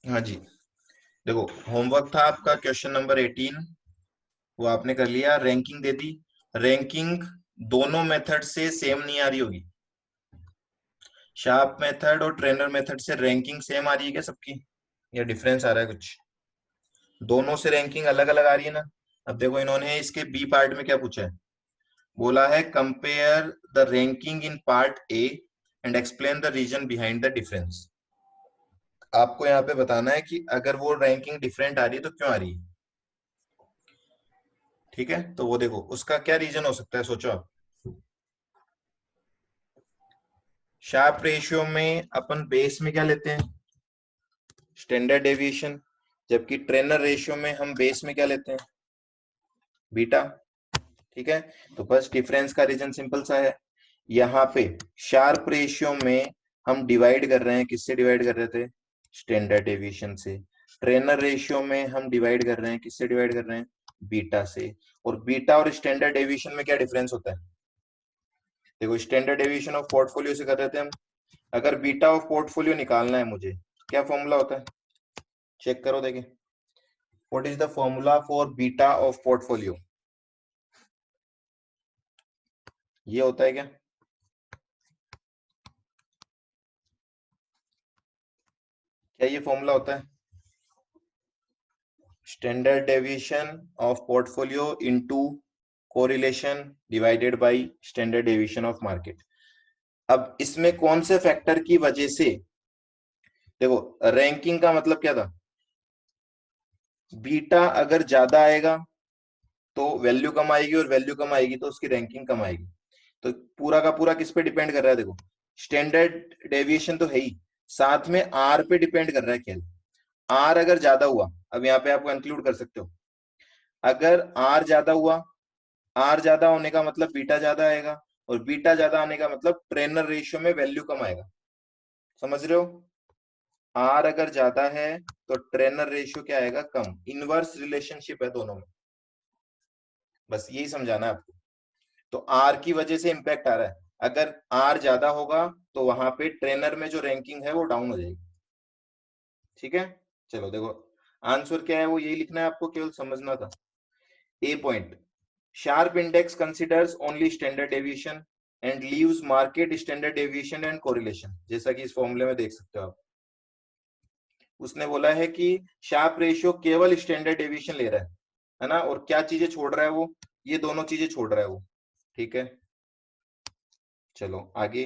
हाँ जी, देखो होमवर्क था आपका क्वेश्चन नंबर 18, वो आपने कर लिया। रैंकिंग दे दी। रैंकिंग दोनों मेथड से सेम नहीं आ रही होगी। शार्प मेथड और ट्रेनर मेथड से रैंकिंग सेम आ रही है क्या सबकी, या डिफरेंस आ रहा है कुछ? दोनों से रैंकिंग अलग अलग आ रही है ना। अब देखो इन्होंने इसके बी पार्ट में क्या पूछा है, बोला है compare the ranking in part A and explain the reason behind the difference. आपको यहाँ पे बताना है कि अगर वो रैंकिंग डिफरेंट आ रही है तो क्यों आ रही है। ठीक है, तो वो देखो उसका क्या रीजन हो सकता है, सोचो आप। शार्प रेशियो में अपन बेस में क्या लेते हैं, स्टैंडर्ड डेविएशन, जबकि ट्रेनर रेशियो में हम बेस में क्या लेते हैं, बीटा। ठीक है, तो बस डिफरेंस का रीजन सिंपल सा है। यहाँ पे शार्प रेशियो में हम डिवाइड कर रहे हैं, किससे डिवाइड कर रहे थे, स्टैंडर्ड डेविएशन से। ट्रेनर रेशियो में हम डिवाइड कर रहे हैं, किससे डिवाइड कर रहे हैं, बीटा से। और बीटा और स्टैंडर्ड डेविएशन में क्या डिफरेंस होता है, देखो स्टैंडर्ड डेविएशन ऑफ पोर्टफोलियो से कर रहे थे हम। अगर बीटा ऑफ पोर्टफोलियो निकालना है मुझे, क्या फॉर्मूला होता है, चेक करो देखें। What is the formula for beta of portfolio, ये होता है क्या, क्या ये फॉर्मूला होता है, standard deviation of portfolio into correlation divided by standard deviation of market. अब इसमें कौन से फैक्टर की वजह से, देखो रैंकिंग का मतलब क्या था, बीटा अगर ज्यादा आएगा तो वैल्यू कम आएगी, और वैल्यू कम आएगी तो उसकी रैंकिंग कम आएगी। तो पूरा का पूरा किस पे डिपेंड कर रहा है, देखो स्टैंडर्ड डेविएशन तो है ही, साथ में आर पे डिपेंड कर रहा है खेल। आर अगर ज्यादा हुआ, अब यहाँ पे आप कंक्लूड कर सकते हो, अगर आर ज्यादा हुआ, आर ज्यादा होने का मतलब बीटा ज्यादा आएगा, और बीटा ज्यादा आने का मतलब ट्रेनर रेशियो में वैल्यू कम आएगा। समझ रहे हो, आर अगर ज्यादा है तो ट्रेनर रेशियो क्या आएगा, कम। इनवर्स रिलेशनशिप है दोनों में, बस यही समझाना है आपको। तो आर की वजह से इंपैक्ट आ रहा है, अगर आर ज्यादा होगा तो वहां पे ट्रेनर में जो रैंकिंग है वो डाउन हो जाएगी। ठीक है, चलो देखो आंसर क्या है, वो यही लिखना है आपको, केवल समझना था। A point, Sharpe index considers only standard deviation and leaves market standard deviation and correlation, जैसा कि इस फॉर्मूले में देख सकते हो आप। उसने बोला है कि शार्प रेशियो केवल स्टैंडर्ड डेविएशन ले रहा है ना, और क्या चीजें छोड़ रहा है वो, ये दोनों चीजें छोड़ रहा है वो। ठीक है, चलो आगे।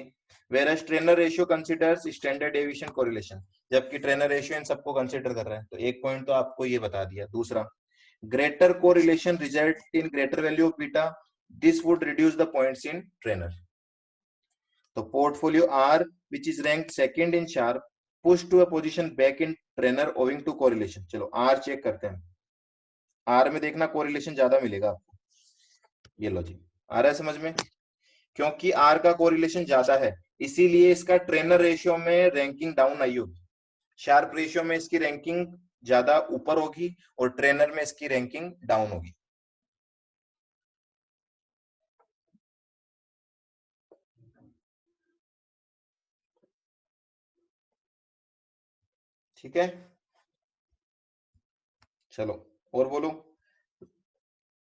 Whereas Treynor ratio considers standard deviation correlation, जबकि ट्रेनर रेशियो इन सबको कंसिडर कर रहा है। तो एक पॉइंट तो आपको ये बता दिया। दूसरा, greater correlation result in greater value of beta, this would reduce the points in Treynor. तो portfolio R which is rank second in Sharpe push to a position back in Treynor owing to correlation. चलो R check करते हैं, are में देखना correlation ज्यादा मिलेगा आपको। ये लो जी, आ रहा है समझ में, क्योंकि आर का कोरिलेशन ज्यादा है इसीलिए इसका ट्रेनर रेशियो में रैंकिंग डाउन आई होगी। शार्प रेशियो में इसकी रैंकिंग ज्यादा ऊपर होगी, और ट्रेनर में इसकी रैंकिंग डाउन होगी। ठीक है, चलो और बोलो,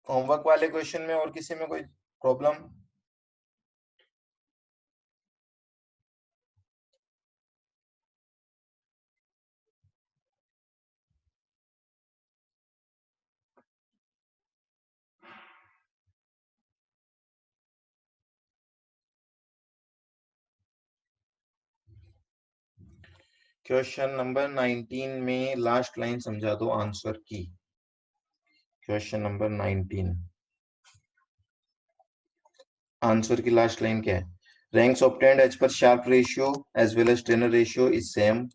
होमवर्क वाले क्वेश्चन में और किसी में कोई प्रॉब्लम? क्वेश्चन नंबर 19 में लास्ट लाइन समझा दो आंसर की। क्वेश्चन नंबर 19 आंसर की लास्ट लाइन क्या है, ranks obtained as per Sharpe ratio as well as Treynor ratio is same,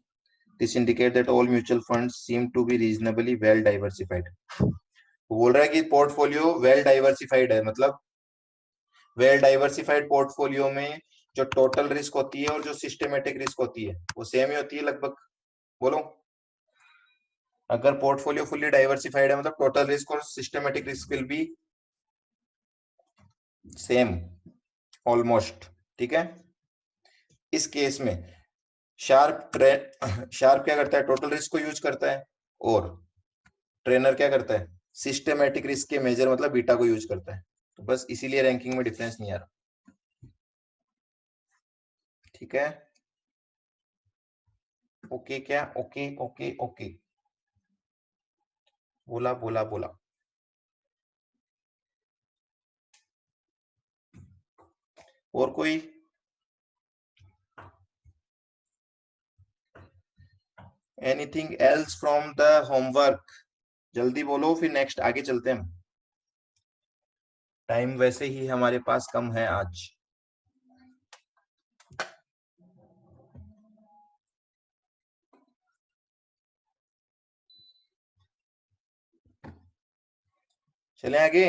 this indicate that all mutual funds seem to be reasonably well diversified. वो बोल रहा है कि portfolio well diversified है, मतलब वेल डाइवर्सिफाइड पोर्टफोलियो में जो total risk होती है और जो सिस्टमेटिक रिस्क होती है वो सेम ही होती है लगभग। बोलो, अगर पोर्टफोलियो फुल्ली डाइवर्सिफाइड है मतलब टोटल रिस्क और systematic risk will be same almost. ठीक है, इस केस में शार्प क्या करता है, टोटल रिस्क को यूज करता है, और ट्रेनर क्या करता है, सिस्टेमेटिक रिस्क के मेजर मतलब बीटा को यूज करता है। तो बस इसीलिए रैंकिंग में डिफरेंस नहीं आ रहा। ठीक है, ओके क्या, ओके ओके ओके, बोला बोला बोला। और कोई, anything else from the homework? जल्दी बोलो, फिर नेक्स्ट आगे चलते हैं। टाइम वैसे ही हमारे पास कम है आज। चले आगे,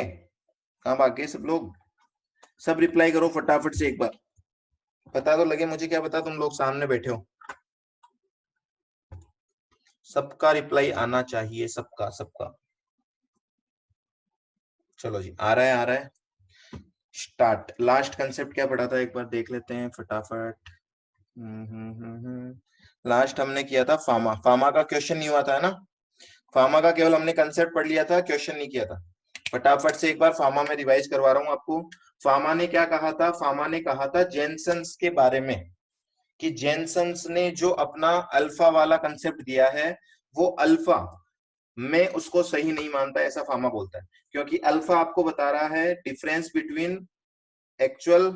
कहाँ भाग गए सब लोग? सब रिप्लाई करो फटाफट से एक बार, पता तो लगे मुझे, क्या पता तुम लोग सामने बैठे हो। सबका रिप्लाई आना चाहिए, सबका सबका। चलो जी, आ रहा है आ रहा है। स्टार्ट। लास्ट कंसेप्ट क्या पढ़ा था एक बार देख लेते हैं फटाफट। लास्ट हमने किया था फार्मा। फार्मा का क्वेश्चन नहीं हुआ था, है ना? फार्मा का केवल हमने कंसेप्ट पढ़ लिया था, क्वेश्चन नहीं किया था। फटाफट से एक बार फार्मा में रिवाइज करवा रहा हूं आपको। फार्मा ने क्या कहा था? फार्मा ने कहा था जेनसन्स के बारे में, कि जेनसन्स ने जो अपना अल्फा वाला कंसेप्ट दिया है, वो अल्फा, मैं उसको सही नहीं मानता, ऐसा फार्मा बोलता है। क्योंकि अल्फा आपको बता रहा है difference between actual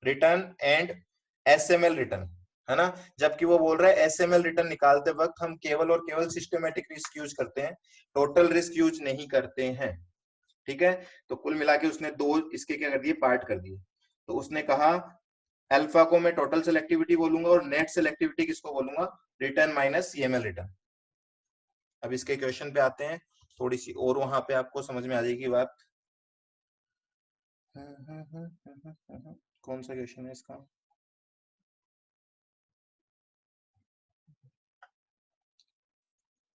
return and SML return, है ना? जबकि वो बोल रहा है एसएमएल रिटर्न निकालते वक्त हम केवल और केवल सिस्टमेटिक रिस्क यूज करते हैं, टोटल रिस्क यूज नहीं करते हैं। ठीक है, तो कुल मिला के उसने दो इसके क्या कर दिए, पार्ट कर दिए। तो उसने कहा अल्फा को मैं टोटल सेलेक्टिविटी बोलूंगा और नेट सेलेक्टिविटी किसको बोलूंगा, रिटर्न माइनस सीएमएल रिटर्न। अब इसके क्वेश्चन पे आते हैं, थोड़ी सी और वहां पे आपको समझ में आ जाएगी बात। कौन सा क्वेश्चन है इसका?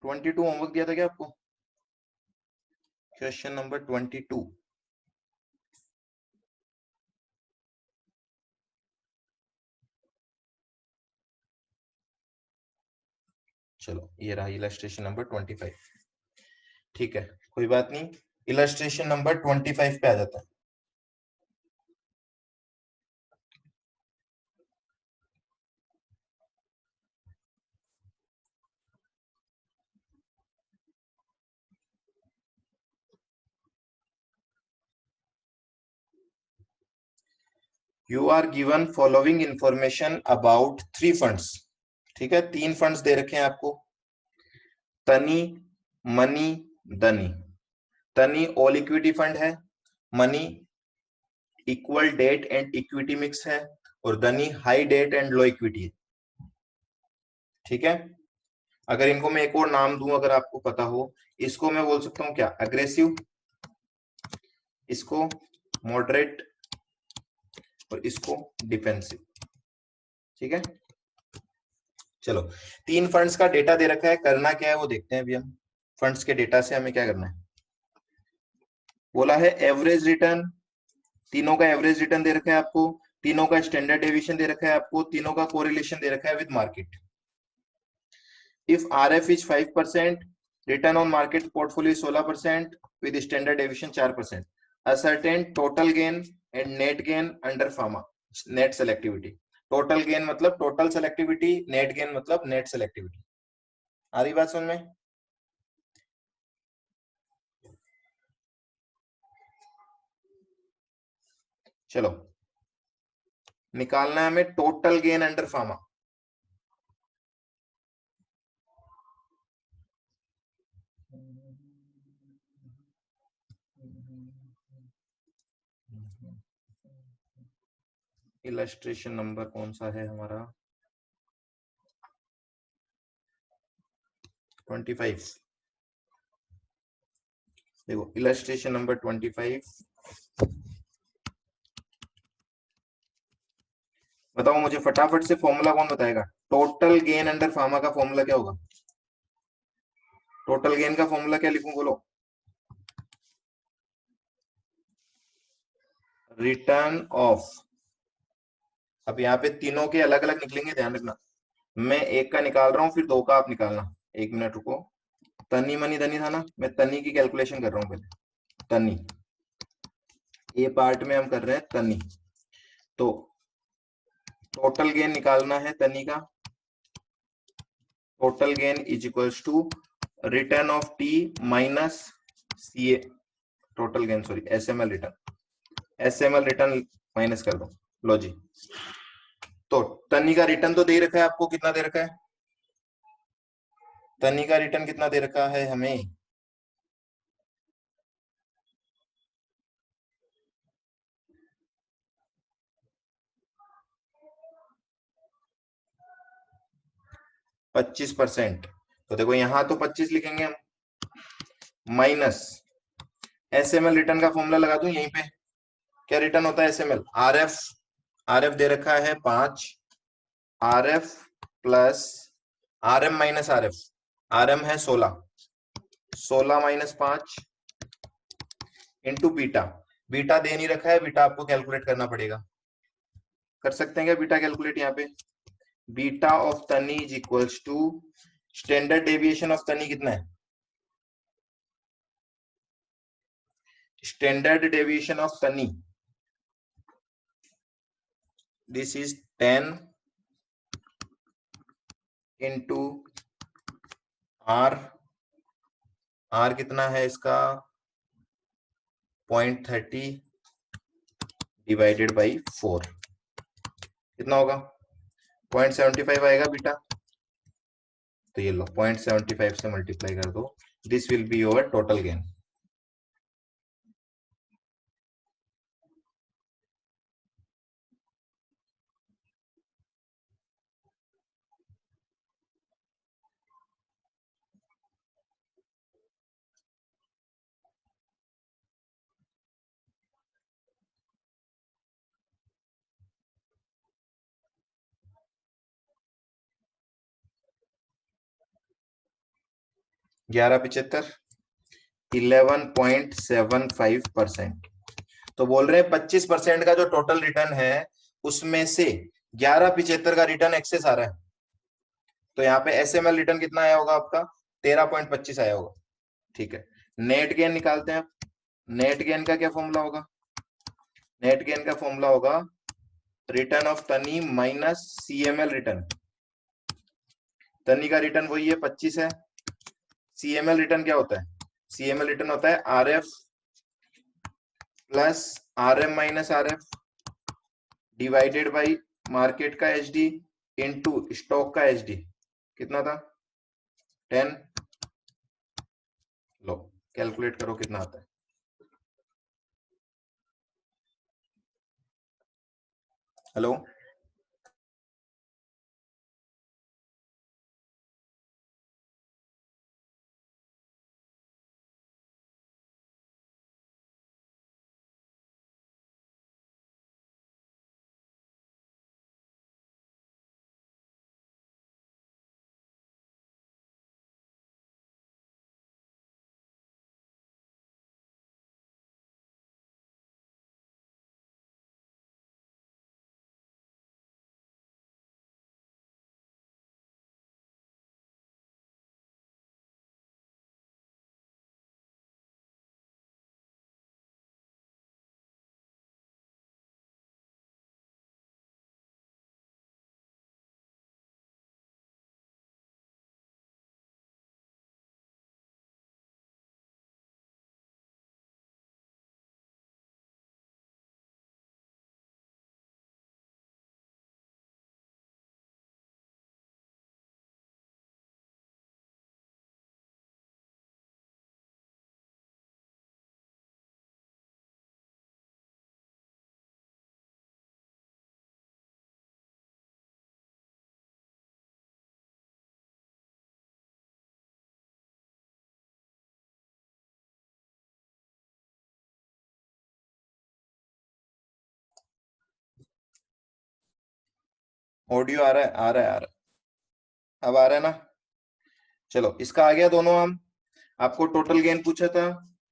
22 होमवर्क दिया था क्या आपको? Question number 22। चलो ये रहा इलस्ट्रेशन नंबर 25। ठीक है, कोई बात नहीं, इलस्ट्रेशन नंबर 25 पे आ जाता है। You are given following information about 3 funds. ठीक है, 3 फंड्स दे रखे हैं आपको, तनी, मनी, दनी। तनी ऑल इक्विटी फंड है, मनी equal debt and equity mix है, और दनी high debt and low equity है। ठीक है, अगर इनको मैं एक और नाम दूं, अगर आपको पता हो, इसको मैं बोल सकता हूं क्या, अग्रेसिव, इसको मॉडरेट, और इसको डिफेंसिव। ठीक है, चलो 3 फंड्स का डेटा दे रखा है, करना क्या है वो देखते हैं अभी हम। फंड्स के डेटा से हमें क्या करना है, बोला है एवरेज रिटर्न, तीनों का एवरेज रिटर्न दे रखा है आपको, तीनों का स्टैंडर्ड डेविएशन दे रखा है आपको, तीनों का कोरिलेशन दे रखा है with market. If RF is 5%, return on market portfolio 16%, with standard deviation 4%, ascertain total gain and net gain under pharma net selectivity. Total gain मतलब टोटल सेलेक्टिविटी, नेट गेन मतलब net selectivity. आ रही बात समझ में? चलो निकालना है हमें total gain under pharma. Illustration number कौन सा है हमारा, 25। देखो इलस्ट्रेशन नंबर 25, बताओ मुझे फटाफट से फॉर्मूला कौन बताएगा, टोटल गेन अंडर फार्मा का फॉर्मूला क्या होगा? टोटल गेन का फॉर्मूला क्या लिखूं, बोलो? रिटर्न ऑफ, अब यहाँ पे तीनों के अलग अलग निकलेंगे, ध्यान रखना। मैं एक का निकाल रहा हूँ, फिर दो का आप निकालना। एक मिनट रुको। तनी मनी धनी था ना, मैं तनी की कैलकुलेशन कर रहा हूँ पहले। तनी, ए पार्ट में हम कर रहे हैं तनी। तो टोटल गेन निकालना है तनी का। Total gain is equals to return of T minus C A, total gain sorry SML return, SML return minus कर दो। लो जी, तो तनी का रिटर्न तो दे रखा है आपको, कितना दे रखा है? तनी का रिटर्न कितना दे रखा है हमें? %25। तो देखो यहां तो 25 लिखेंगे हम, माइनस एसएमएल रिटर्न का फॉर्मूला लगा दूं यहीं पे। क्या रिटर्न होता है एसएमएल? आरएफ, आरएफ दे रखा है 5, RF plus RM minus RF, RM है 16, 16 माइनस 5 इंटू बीटा। बीटा दे नहीं रखा है, बीटा आपको कैलकुलेट करना पड़ेगा। कर सकते हैं क्या बीटा कैलकुलेट यहाँ पे? बीटा ऑफ तनी is equals to standard deviation of तनी कितना है? स्टैंडर्ड डेविएशन ऑफ तनी, this is 10 into R, R कितना है इसका? 0.30 डिवाइडेड बाई 4, कितना होगा? 0.75 आएगा बीटा। तो ये लो 0.75 से मल्टीप्लाई कर दो, this will be your total gain. ग्यारह पिछहत्तर 11.75%। तो बोल रहे हैं 25% का जो टोटल रिटर्न है उसमें से 11.75 का रिटर्न एक्सेस आ रहा है। तो यहाँ पे एसएमएल रिटर्न कितना आया होगा आपका? 13.25 आया होगा। ठीक है, नेट गेन निकालते हैं। नेट गेन का क्या फॉर्मूला होगा? नेट गेन का फॉर्मूला होगा रिटर्न ऑफ तनी माइनस सीएमएल रिटर्न। तनी का रिटर्न वही है 25 है। सीएमएल रिटर्न क्या होता है? सीएमएल रिटर्न होता है RF plus RM minus RF divided by market का एचडी इनटू स्टॉक का एचडी। कितना था? 10। लो कैलकुलेट करो कितना आता है। हेलो, ऑडियो आ रहा है? आ रहा है, आ रहा है, अब आ रहा है ना? चलो इसका आ गया दोनों आम। आपको टोटल गेन पूछा था,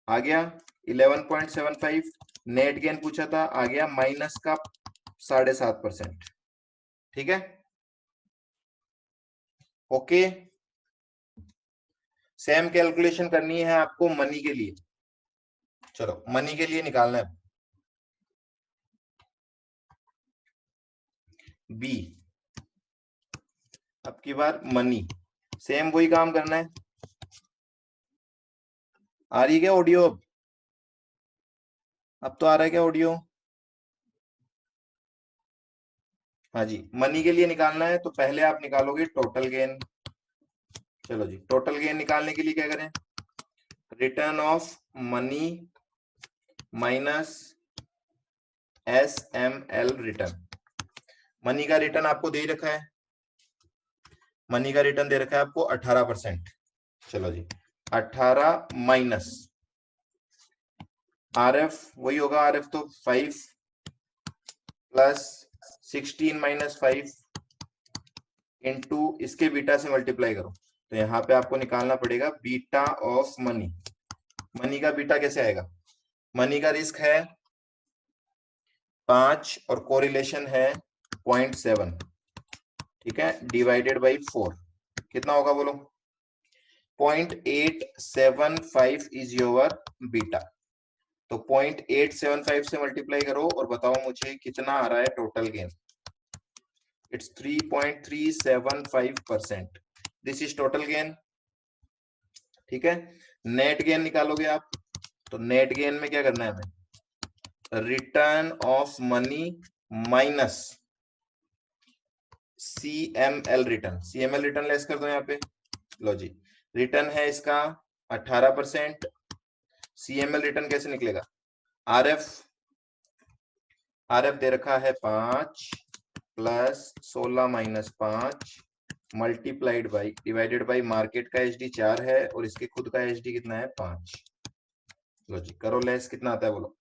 आ गया 11.75। नेट गेन पूछा था, आ गया माइनस का 7.5%। ठीक है, ओके, सेम कैलकुलेशन करनी है आपको मनी के लिए। चलो मनी के लिए निकालना है बी। अब की बार मनी, सेम वही काम करना है। आ रही है क्या ऑडियो? अब तो आ रहा है क्या ऑडियो? हाँ जी, मनी के लिए निकालना है तो पहले आप निकालोगे टोटल गेन। चलो जी, टोटल गेन निकालने के लिए क्या करें, रिटर्न ऑफ मनी minus S M L return. मनी का रिटर्न आपको दे रखा है, मनी का रिटर्न दे रखा है आपको 18%। चलो जी, 18 माइनस आर एफ, वही होगा आर एफ तो 5 प्लस 16 माइनस 5 इंटू इसके बीटा से मल्टीप्लाई करो। तो यहाँ पे आपको निकालना पड़ेगा बीटा ऑफ मनी। मनी का बीटा कैसे आएगा, मनी का रिस्क है 5 और कोरिलेशन है 0.7, ठीक है, डिवाइडेड बाई 4 कितना होगा बोलो, 0.875 इज योर बीटा। तो 0.875 से मल्टीप्लाई करो और बताओ मुझे कितना आ रहा है total gain. It's 3.375%। This is total gain, ठीक है। नेट गेन निकालोगे आप, तो नेट गेन में क्या करना है हमें, रिटर्न ऑफ मनी minus CML return. CML return less कर दो यहाँ पे। लो जी, रिटर्न है इसका 18%। CML रिटर्न कैसे निकलेगा, RF, RF दे रखा है 5 plus 16 minus 5 multiplied by divided by market का एचडी 4 है और इसके खुद का एचडी कितना है 5। लो जी, करो लेस, कितना आता है बोलो,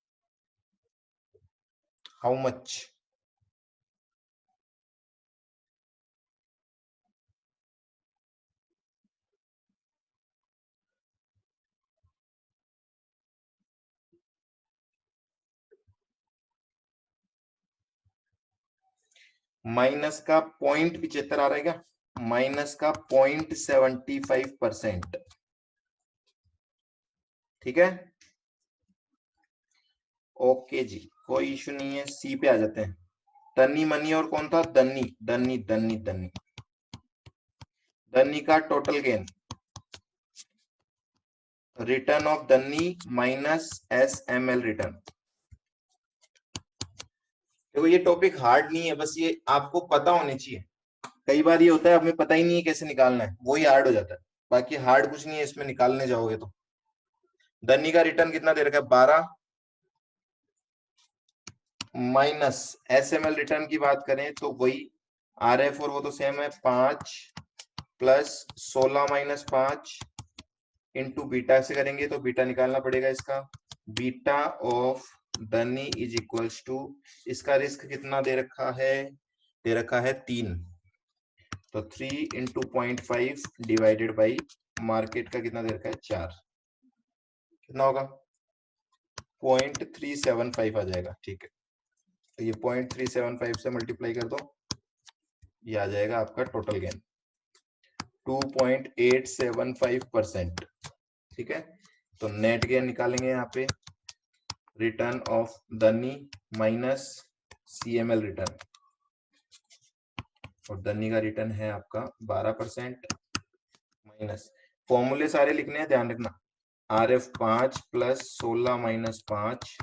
हाउ मच, माइनस का 0.75 आ रहा है क्या, माइनस का 0.75%, ठीक है। ओके जी, कोई इशू नहीं है। सी पे आ जाते हैं, तन्नी मनी और कौन था, दन्नी दन्नी दन्नी दन्नी। दन्नी का टोटल गेन, रिटर्न ऑफ दन्नी माइनस SML रिटर्न। देखो ये टॉपिक हार्ड नहीं है, बस ये आपको पता होने चाहिए। कई बार ये होता है हमें पता ही नहीं है कैसे निकालना है, वही हार्ड हो जाता है। बाकी हार्ड कुछ नहीं है इसमें, निकालने जाओगे तो। दन्नी का रिटर्न कितना दे रखा है 12 माइनस SML रिटर्न की बात करें तो वही RF और वो तो सेम है 5 प्लस 16 माइनस 5 इंटू बीटा से करेंगे तो बीटा निकालना पड़ेगा इसका, बीटा ऑफ दनी इज इक्वल्स टू, इसका रिस्क कितना दे रखा है, दे रखा है 3, तो 3 इंटू 0.5 डिवाइडेड बाई मार्केट का कितना दे रखा है 4, कितना होगा 0.375 आ जाएगा, ठीक है। तो ये 0.375 से मल्टीप्लाई कर दो, ये आ जाएगा आपका टोटल गेन 2.875%, ठीक है। तो नेट गेन निकालेंगे यहाँ पे, रिटर्न ऑफ दनी माइनस CML रिटर्न, और दनी का रिटर्न है आपका 12% माइनस, फॉर्मूले सारे लिखने हैं ध्यान रखना, RF 5 plus 16 minus 5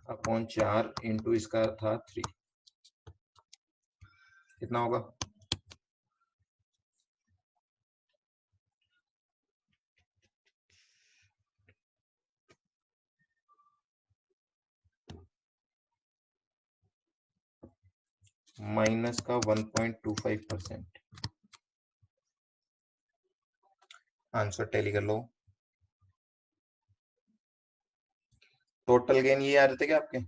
upon 4 into इसका था 3, कितना होगा, माइनस का 1.25%। आंसर टैली कर लो। टोटल गेन ये आ रहे थे क्या आपके,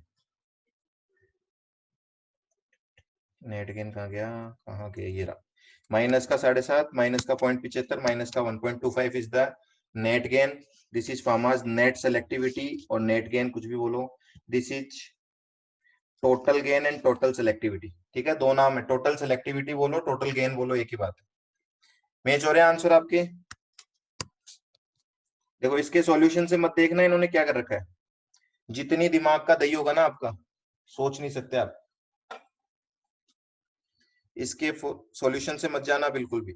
नेट गेन कहाँ गया, कहाँ गया, ये रहा, माइनस का 7.5 माइनस का 0.75 माइनस का 1.25 is the net gain. This is Fama's net selectivity, और नेट गेन कुछ भी बोलो, this is total gain and total selectivity, ठीक है, दो नाम है, टोटल सेलेक्टिविटी बोलो टोटल गेन बोलो, एक ही बात है। मैच हो रहे हैं आंसर आपके? देखो इसके सॉल्यूशन से मत देखना इन्होंने क्या कर रखा है, जितनी दिमाग का दही होगा ना आपका, सोच नहीं सकते आप, इसके सॉल्यूशन से मत जाना बिल्कुल भी।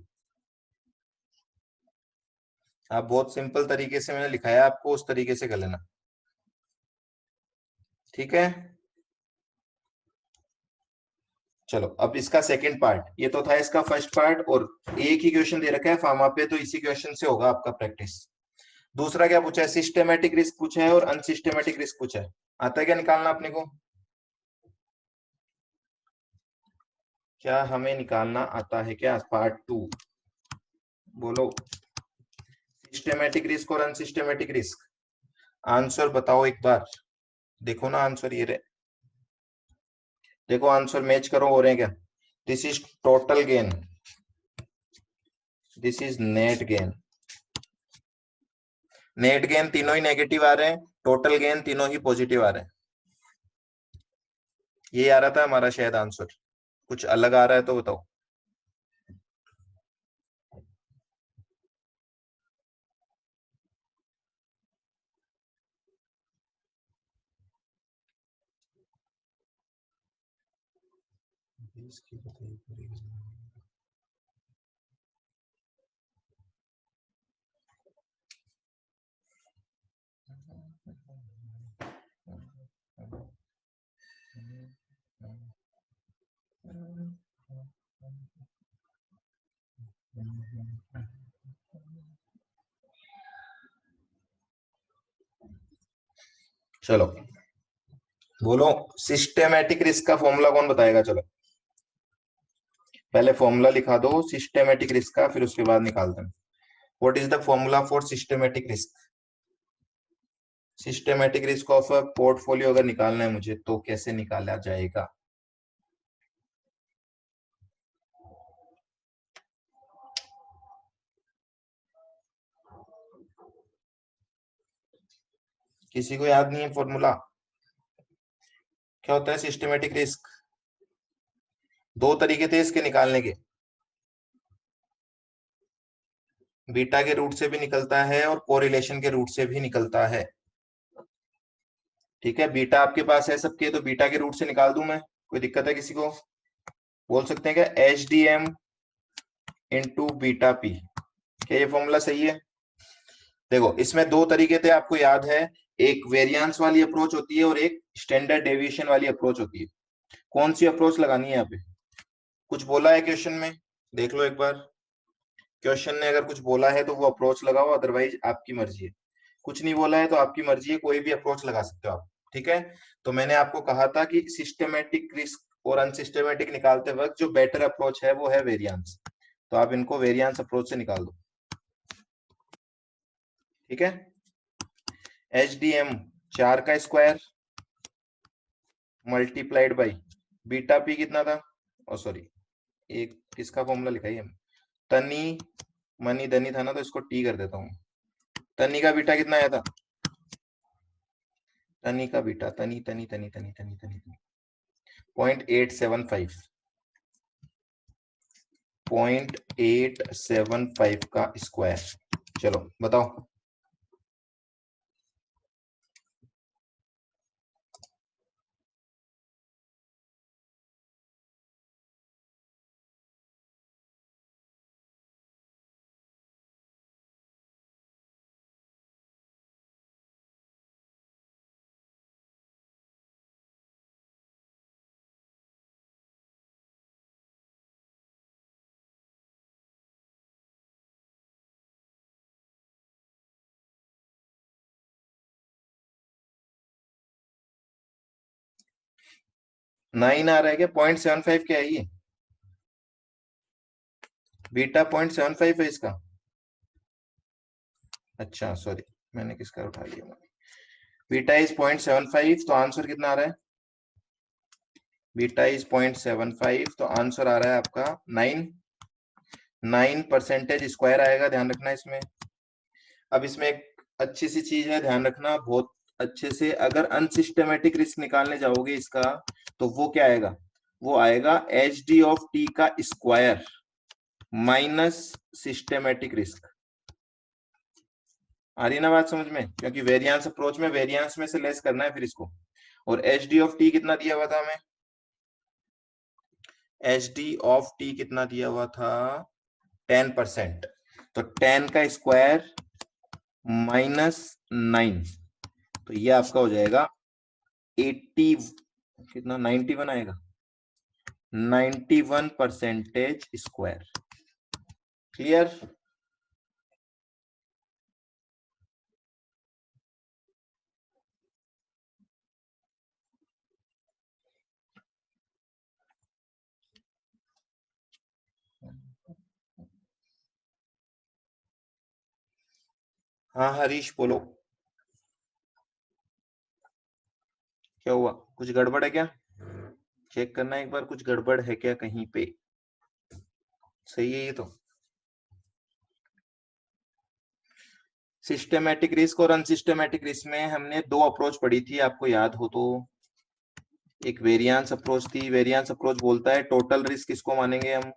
आप बहुत सिंपल तरीके से मैंने लिखाया आपको, उस तरीके से कर लेना, ठीक है। चलो अब इसका सेकंड पार्ट, ये तो था इसका फर्स्ट पार्ट, और एक ही क्वेश्चन दे रखा है फार्मा पे, तो इसी क्वेश्चन से होगा आपका प्रैक्टिस। दूसरा क्या पूछा है, सिस्टेमेटिक रिस्क पूछा है और अनसिस्टेमेटिक रिस्क पूछा है। आता है क्या निकालना अपने को? क्या हमें निकालना आता है क्या? पार्ट 2 बोलो, सिस्टेमेटिक रिस्क और अनसिस्टेमेटिक रिस्क। आंसर बताओ एक बार, देखो ना आंसर ये रहे, देखो आंसर मैच करो, हो रहे हैं क्या? This is total gain, this is net gain. Net gain तीनों ही नेगेटिव आ रहे हैं, टोटल गेन तीनों ही पॉजिटिव आ रहे हैं। ये आ रहा था हमारा शायद आंसर, कुछ अलग आ रहा है तो बताओ। चलो बोलो, सिस्टेमेटिक रिस्क का फॉर्मूला कौन बताएगा? चलो पहले फॉर्मूला लिखा दो सिस्टेमेटिक रिस्क का, फिर उसके बाद निकालते हैं। What is the formula for systematic risk? Systematic risk of a portfolio अगर निकालना है मुझे, तो कैसे निकाला जाएगा? किसी को याद नहीं है फॉर्मूला? क्या होता है सिस्टेमेटिक रिस्क? दो तरीके थे इसके निकालने के, बीटा के रूट से भी निकलता है और कोरिलेशन के रूट से भी निकलता है। ठीक है, बीटा आपके पास है सबके, तो बीटा के रूट से निकाल दूं मैं, कोई दिक्कत है किसी को? बोल सकते हैं क्या, H D M into beta P, क्या ये फॉर्मूला सही है? देखो इसमें दो तरीके थे आपको याद है, एक वेरिएंस वाली अप्रोच होती है और एक स्टैंडर्ड डेविएशन वाली अप्रोच होती है। कौन सी अप्रोच लगानी है यहाँ पे? कुछ बोला है क्वेश्चन में? देख लो एक बार, क्वेश्चन ने अगर कुछ बोला है तो वो अप्रोच लगाओ, अदरवाइज आपकी मर्जी है। कुछ नहीं बोला है तो आपकी मर्जी है, कोई भी अप्रोच लगा सकते हो आप, ठीक है। तो मैंने आपको कहा था कि सिस्टमेटिक रिस्क और अनसिस्टमेटिक निकालते वक्त जो बेटर अप्रोच है वो है वेरिएंस, तो आप इनको वेरिएंस अप्रोच से निकाल दो, ठीक है। एच डी एम 4 का square multiplied by beta P कितना था, ओ सॉरी, एक किसका फॉर्मूला लिखा है, तनी मनी धनी था ना, तो इसको टी कर देता हूँ। तनी का बीटा कितना आया था? तनी का बीटा, तनी तनी तनी तनी तनी तनी तनी 0.875, 0.875 का स्क्वायर। चलो बताओ। नाइन आ रहा है क्या? 0.75 क्या है ये? बीटा 0.75 है इसका? अच्छा सॉरी, मैंने किसका उठा लिया, बीटा इज 0.75, तो आंसर कितना आ रहा है? बीटा इज 0.75, तो आंसर आ रहा है आपका 9। 9% स्क्वायर आएगा, ध्यान रखना इसमें। अब इसमें एक अच्छी सी चीज है, ध्यान रखना बहुत अच्छे से, अगर अनसिस्टमेटिक रिस्क निकालने जाओगे इसका, तो वो क्या आएगा? वो आएगा एच डी ऑफ टी का स्क्वायर माइनस सिस्टेमेटिक रिस्क। आ रही ना बात समझ में, क्योंकि वेरिएंस अप्रोच में वेरिएंस में से लेस करना है फिर इसको। और एच डी ऑफ टी कितना दिया हुआ था हमें, एच डी ऑफ टी कितना दिया हुआ था 10%। तो 10 का स्क्वायर -9, तो ये आपका हो जाएगा 80, कितना 91 आएगा, 91% स्क्वायर। क्लियर। हाँ हरीश बोलो, क्या हुआ, कुछ गड़बड़ है क्या, चेक करना एक बार, कुछ गड़बड़ है क्या कहीं पे। सही है ये तो। सिस्टेमैटिक रिस्क और अनसिस्टेमैटिक रिस्क में हमने दो अप्रोच पढ़ी थी, आपको याद हो तो। एक वेरिएंस अप्रोच थी, वेरिएंस अप्रोच बोलता है टोटल रिस्क किसको मानेंगे हम,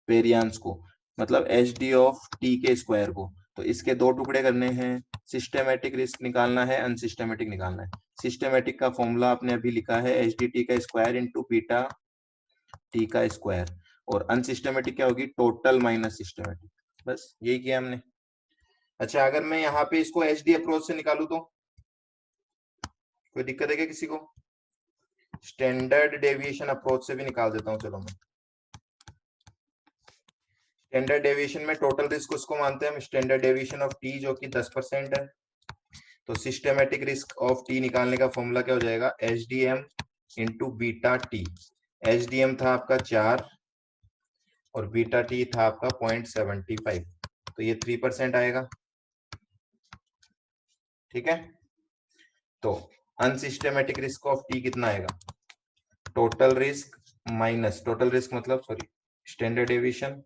वेरिएंस को, मतलब एच डी ऑफ टी के स्क्वायर को। तो इसके दो टुकड़े करने हैं, सिस्टेमेटिक रिस्क निकालना है, अनसिस्टेमेटिक निकालना है। सिस्टेमेटिक का फॉर्मूला आपने अभी लिखा है एच डी टी का स्क्वायर इंटू बीटा टी का स्क्वायर, और अनसिस्टेमेटिक क्या होगी, टोटल माइनस सिस्टेमेटिक। बस यही किया हमने। अच्छा, अगर मैं यहाँ पे इसको एच डी अप्रोच से निकालू तो कोई दिक्कत है क्या किसी को, स्टैंडर्ड डेविएशन अप्रोच से भी निकाल देता हूँ, चलो मैं। स्टैंडर्ड डेविएशन में टोटल रिस्क उसको मानते हैं हम स्टैंडर्ड डेविएशन ऑफ टी, जो कि 10% है। तो सिस्टेमेटिक रिस्क ऑफ टी निकालने का फॉर्मूला क्या हो जाएगा, H D M into beta T. H D M था आपका 4 और बीटा टी था आपका 0.75, तो ये 3% आएगा। ठीक है। तो अनसिस्टेमेटिक रिस्क ऑफ टी कितना आएगा, total risk minus, total risk मतलब sorry standard deviation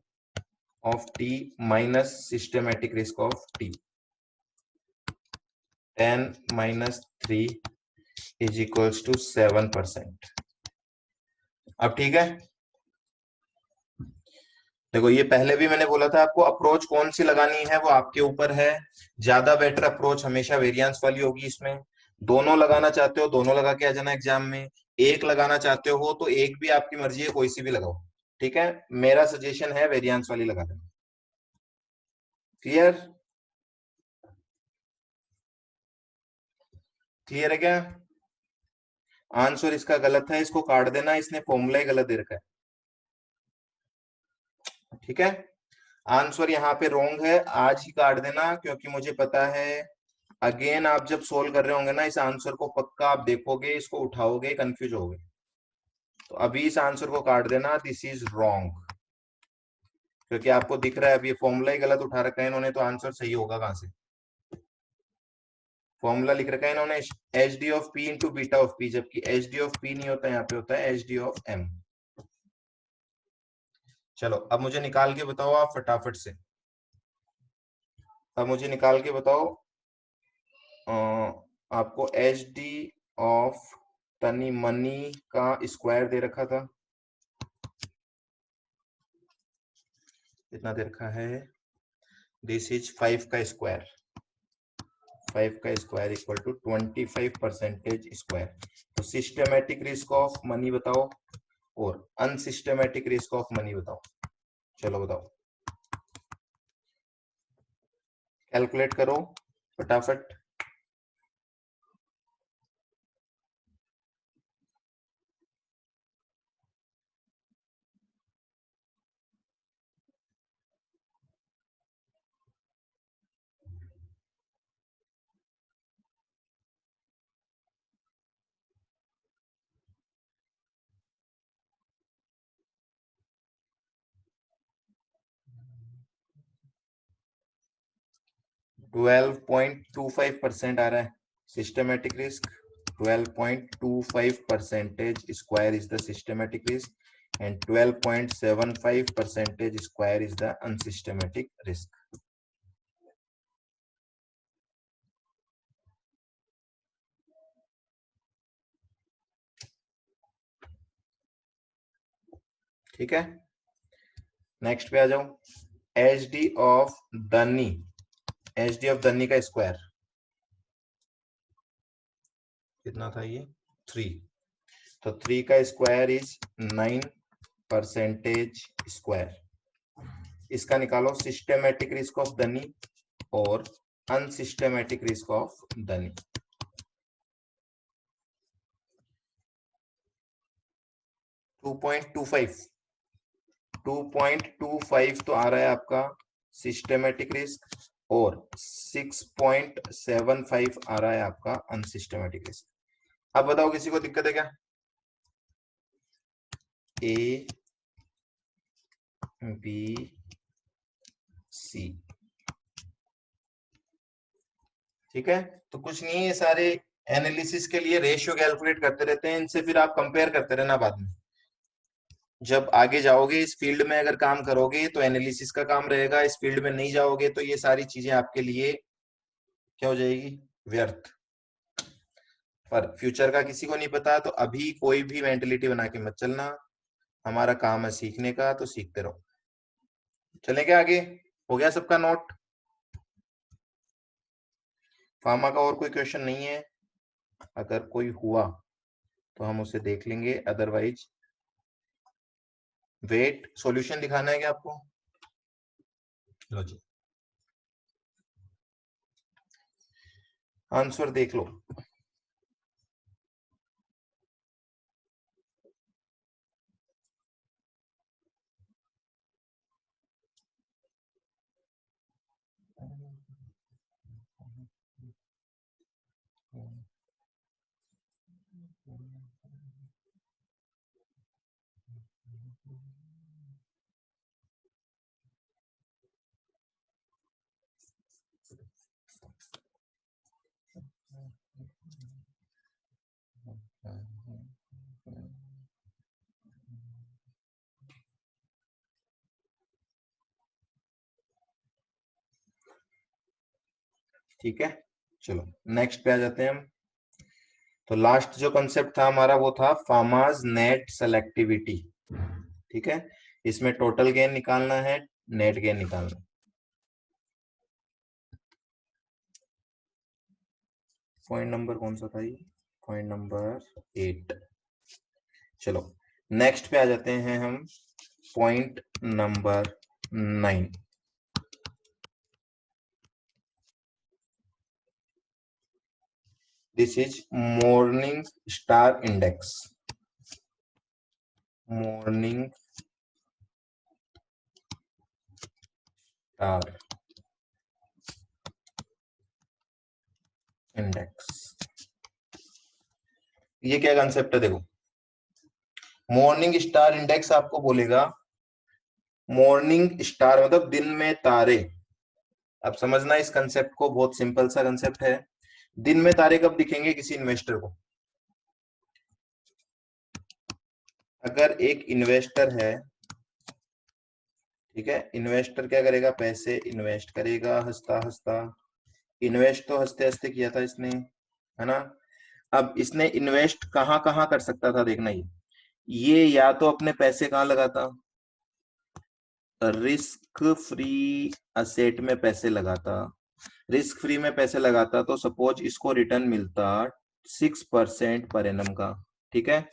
of T minus systematic risk of T, 10 minus 3 is equals to 7%। अब ठीक है। देखो ये पहले भी मैंने बोला था आपको, अप्रोच कौन सी लगानी है वो आपके ऊपर है। ज्यादा बेटर अप्रोच हमेशा वेरिएंस वाली होगी इसमें। दोनों लगाना चाहते हो दोनों लगा के आ जाना एग्जाम में, एक लगाना चाहते हो तो एक भी आपकी मर्जी है, कोई सी भी लगाओ। ठीक है, मेरा सजेशन है वेरिएंस वाली लगा देना। क्लियर, क्लियर है क्या। आंसर इसका गलत है, इसको काट देना, इसने फॉर्मूला ही गलत दे रखा है। ठीक है, आंसर यहाँ पे रॉन्ग है, आज ही काट देना, क्योंकि मुझे पता है अगेन आप जब सोल्व कर रहे होंगे ना इस आंसर को, पक्का आप देखोगे इसको उठाओगे कंफ्यूज होगे। तो अभी इस आंसर को काट देना, दिस इज रॉन्ग, क्योंकि आपको दिख रहा है अब ये फॉर्मूला ही गलत उठा रखा है इन्होंने, तो आंसर सही होगा कहां से। फॉर्मूला लिख रखा है इन्होंने H D of P into beta of P, जबकि एच डी ऑफ पी नहीं होता, यहाँ पे होता है एच डी ऑफ एम। चलो अब मुझे निकाल के बताओ आप फटाफट से, अब मुझे निकाल के बताओ। आपको एच डी ऑफ तनी मनी का स्क्वायर दे रखा था, कितना दे रखा है, दिस इज 5 का स्क्वायर, 5 का स्क्वायर इक्वल टू 25% स्क्वायर। तो सिस्टमेटिक रिस्क ऑफ मनी बताओ और अनसिस्टमेटिक रिस्क ऑफ मनी बताओ, चलो बताओ, कैलकुलेट करो फटाफट। 12.25% आ रहा है systematic risk, 12.25% square is the systematic risk and 12.75% square is the unsystematic risk. ठीक है, नेक्स्ट पे आ जाओ, एच डी ऑफ दनी, एच डी ऑफ दनी का स्क्वायर कितना था ये 3, तो 3 का स्क्वायर इज 9% स्क्वायर। इसका निकालो सिस्टेमेटिक रिस्क ऑफ दनी और अनसिस्टेमेटिक रिस्क ऑफ दनी। 2.25 तो आ रहा है आपका सिस्टेमेटिक रिस्क और 6.75 आ रहा है आपका अनसिस्टेमेटिक रिस्क। अब बताओ किसी को दिक्कत है क्या? ए बी सी, ठीक है। तो कुछ नहीं है, ये सारे एनालिसिस के लिए रेशियो कैलकुलेट करते रहते हैं, इनसे फिर आप कंपेयर करते रहना बाद में। जब आगे जाओगे इस फील्ड में अगर काम करोगे तो एनालिसिस का काम रहेगा, इस फील्ड में नहीं जाओगे तो ये सारी चीजें आपके लिए क्या हो जाएगी, व्यर्थ। पर फ्यूचर का किसी को नहीं पता, तो अभी कोई भी मेंटेलिटी बना के मत चलना, हमारा काम है सीखने का, तो सीखते रहो। चलेंगे आगे, हो गया सबका नोट? फार्मा का और कोई क्वेश्चन नहीं है? अगर कोई हुआ तो हम उसे देख लेंगे, अदरवाइज वेट। सॉल्यूशन दिखाना है क्या आपको? लो जी, आंसर देख लो। ठीक है, चलो नेक्स्ट पे आ जाते हैं हम। तो लास्ट जो कंसेप्ट था हमारा वो था फार्माज नेट सेलेक्टिविटी, ठीक है। इसमें टोटल गेन निकालना है, नेट गेन निकालना है। पॉइंट नंबर कौन सा था ये? Point number 8। चलो नेक्स्ट पे आ जाते हैं हम, point number 9। This is morning star index, Morningstar index. ये क्या कंसेप्ट है? देखो, मॉर्निंग स्टार इंडेक्स आपको बोलेगा, मॉर्निंग स्टार मतलब दिन में तारे। अब समझना इस कंसेप्ट को, बहुत सिंपल सा कंसेप्ट है। दिन में तारे कब दिखेंगे किसी इन्वेस्टर को? अगर एक इन्वेस्टर है, ठीक है, इन्वेस्टर क्या करेगा, पैसे इन्वेस्ट करेगा हंसता हंसता। इन्वेस्ट तो हंसते हंसते किया था इसने, है ना। अब इसने इन्वेस्ट कहाँ कहाँ कर सकता था, देखना ये या तो अपने पैसे कहाँ लगाता, रिस्क फ्री असेट में पैसे लगाता। रिस्क फ्री में पैसे लगाता तो सपोज इसको रिटर्न मिलता 6% पर एनम का, ठीक है।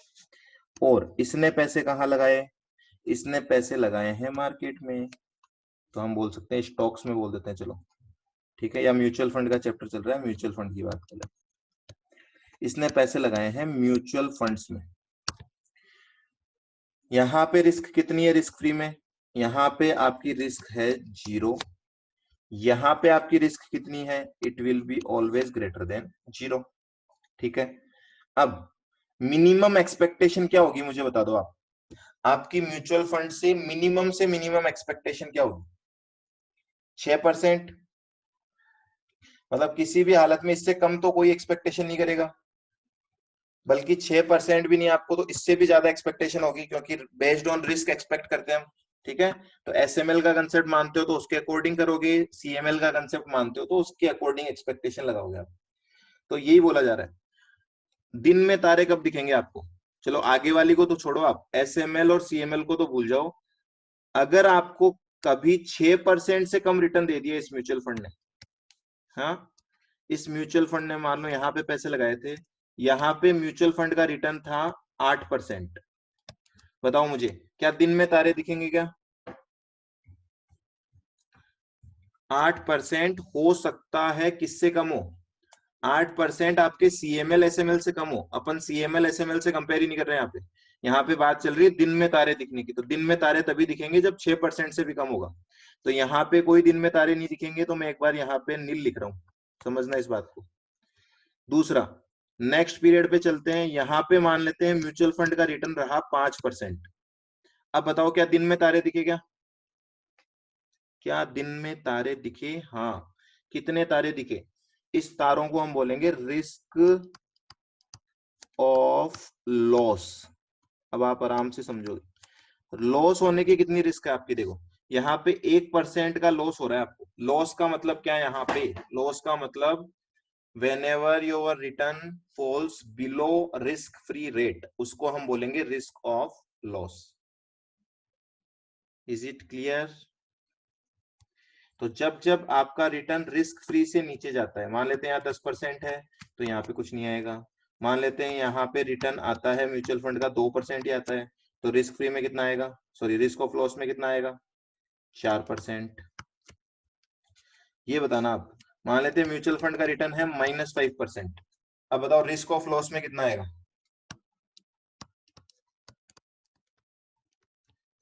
और इसने पैसे कहाँ लगाए, इसने पैसे लगाए हैं मार्केट में, तो हम बोल सकते हैं स्टॉक्स में बोल देते हैं, चलो ठीक है। या म्यूचुअल फंड का चैप्टर चल रहा है, म्यूचुअल फंड की बात करें, इसने पैसे लगाए हैं म्यूचुअल फंड्स में। यहाँ पे रिस्क कितनी है रिस्क फ्री में? यहाँ पे आपकी रिस्क है 0। यहाँ पे आपकी रिस्क कितनी है? It will be always greater than 0, ठीक है। अब मिनिमम एक्सपेक्टेशन क्या होगी मुझे बता दो आप, आपकी म्यूचुअल फंड से मिनिमम एक्सपेक्टेशन क्या होगी? 6%। मतलब किसी भी हालत में इससे कम तो कोई एक्सपेक्टेशन नहीं करेगा, बल्कि 6% भी नहीं, आपको तो इससे भी ज्यादा एक्सपेक्टेशन होगी, क्योंकि बेस्ड ऑन रिस्क एक्सपेक्ट करते हैं हम, ठीक है। तो एसएमएल का कंसेप्ट मानते हो तो उसके अकॉर्डिंग करोगे, सीएमएल का कंसेप्ट मानते हो तो उसके अकॉर्डिंग एक्सपेक्टेशन लगाओगे आप। तो यही बोला जा रहा है, दिन में तारे कब दिखेंगे आपको। चलो आगे वाली को तो छोड़ो, आप एसएमएल और सीएमएल को तो भूल जाओ, अगर आपको कभी 6% से कम रिटर्न दे दिया इस म्यूचुअल फंड ने, हाँ, इस म्यूचुअल फंड ने मान लो यहाँ पे पैसे लगाए थे, यहाँ पे म्यूचुअल फंड का रिटर्न था 8%, बताओ मुझे क्या दिन में तारे दिखेंगे क्या? 8% हो सकता है किससे कम हो? 8% आपके सीएमएल एसएमएल से कम हो। अपन सीएमएल एसएमएल से कंपेयर ही नहीं कर रहे हैं यहाँ पे। यहाँ पे बात चल रही है दिन में तारे दिखने की। तो दिन में तारे तभी दिखेंगे जब 6% से भी कम होगा। तो यहाँ पे कोई दिन में तारे नहीं दिखेंगे, तो मैं एक बार यहाँ पे नील लिख रहा हूँ, समझना इस बात को। दूसरा, नेक्स्ट पीरियड पे चलते हैं। यहाँ पे मान लेते हैं म्यूचुअल फंड का रिटर्न रहा 5%। अब बताओ क्या दिन में तारे दिखे क्या? क्या दिन में तारे दिखे? हाँ। कितने तारे दिखे? इस तारों को हम बोलेंगे रिस्क ऑफ लॉस। अब आप आराम से समझोगे लॉस होने की कितनी रिस्क है आपकी। देखो यहाँ पे 1% का लॉस हो रहा है आपको। लॉस का मतलब क्या है? यहाँ पे लॉस का मतलब whenever your return falls below risk free rate, उसको हम बोलेंगे risk of loss. Is it clear? तो जब जब आपका रिटर्न रिस्क फ्री से नीचे जाता है, मान लेते हैं यहाँ 10% है तो यहाँ पे कुछ नहीं आएगा। मान लेते हैं यहाँ पे रिटर्न आता है म्यूचुअल फंड का 2% ही आता है, तो रिस्क फ्री में कितना आएगा, सॉरी रिस्क ऑफ लॉस में कितना आएगा? 4%। ये बताना आप। मान लेते हैं म्यूचुअल फंड का रिटर्न है -5%। अब बताओ रिस्क ऑफ लॉस में कितना आएगा?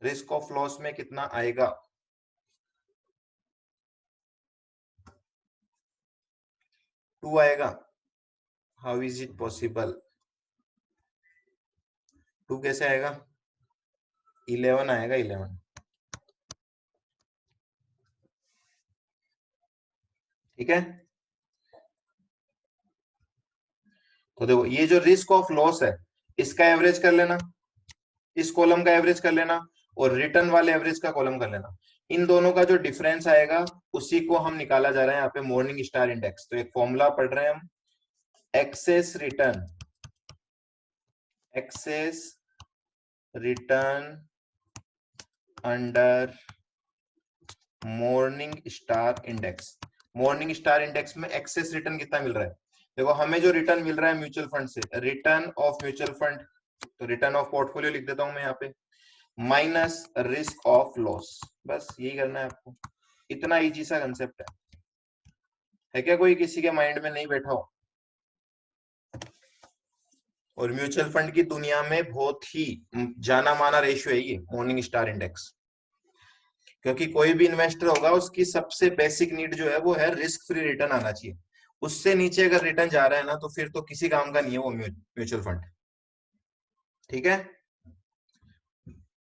रिस्क ऑफ लॉस में कितना आएगा? 2 आएगा। How is it possible? 2 कैसे आएगा? 11 आएगा, 11। ठीक है। तो देखो ये जो रिस्क ऑफ लॉस है, इसका एवरेज कर लेना, इस कॉलम का एवरेज कर लेना, और रिटर्न वाले एवरेज का कॉलम कर लेना। इन दोनों का जो डिफरेंस आएगा उसी को हम निकाला जा रहा है यहाँ पे मॉर्निंग स्टार इंडेक्स। तो एक फॉर्मूला पढ़ रहे हैं हम, excess return, excess return under Morningstar index. Morningstar index में एक्सेस रिटर्न कितना मिल रहा है? देखो हमें जो रिटर्न मिल रहा है म्यूचुअल फंड से, रिटर्न ऑफ म्यूचुअल फंड, तो रिटर्न ऑफ पोर्टफोलियो लिख देता हूं मैं यहाँ पे, माइनस रिस्क ऑफ लॉस। बस यही करना है आपको। इतना इजी सा कंसेप्ट है क्या कोई किसी के माइंड में नहीं बैठा हो? और म्यूचुअल फंड की दुनिया में बहुत ही जाना माना रेशियो है ये मॉर्निंग स्टार इंडेक्स। क्योंकि कोई भी इन्वेस्टर होगा उसकी सबसे बेसिक नीड जो है वो है रिस्क फ्री रिटर्न आना चाहिए। उससे नीचे अगर रिटर्न जा रहा है ना तो फिर तो किसी काम का नहीं है वो म्यूचुअल फंड। ठीक है,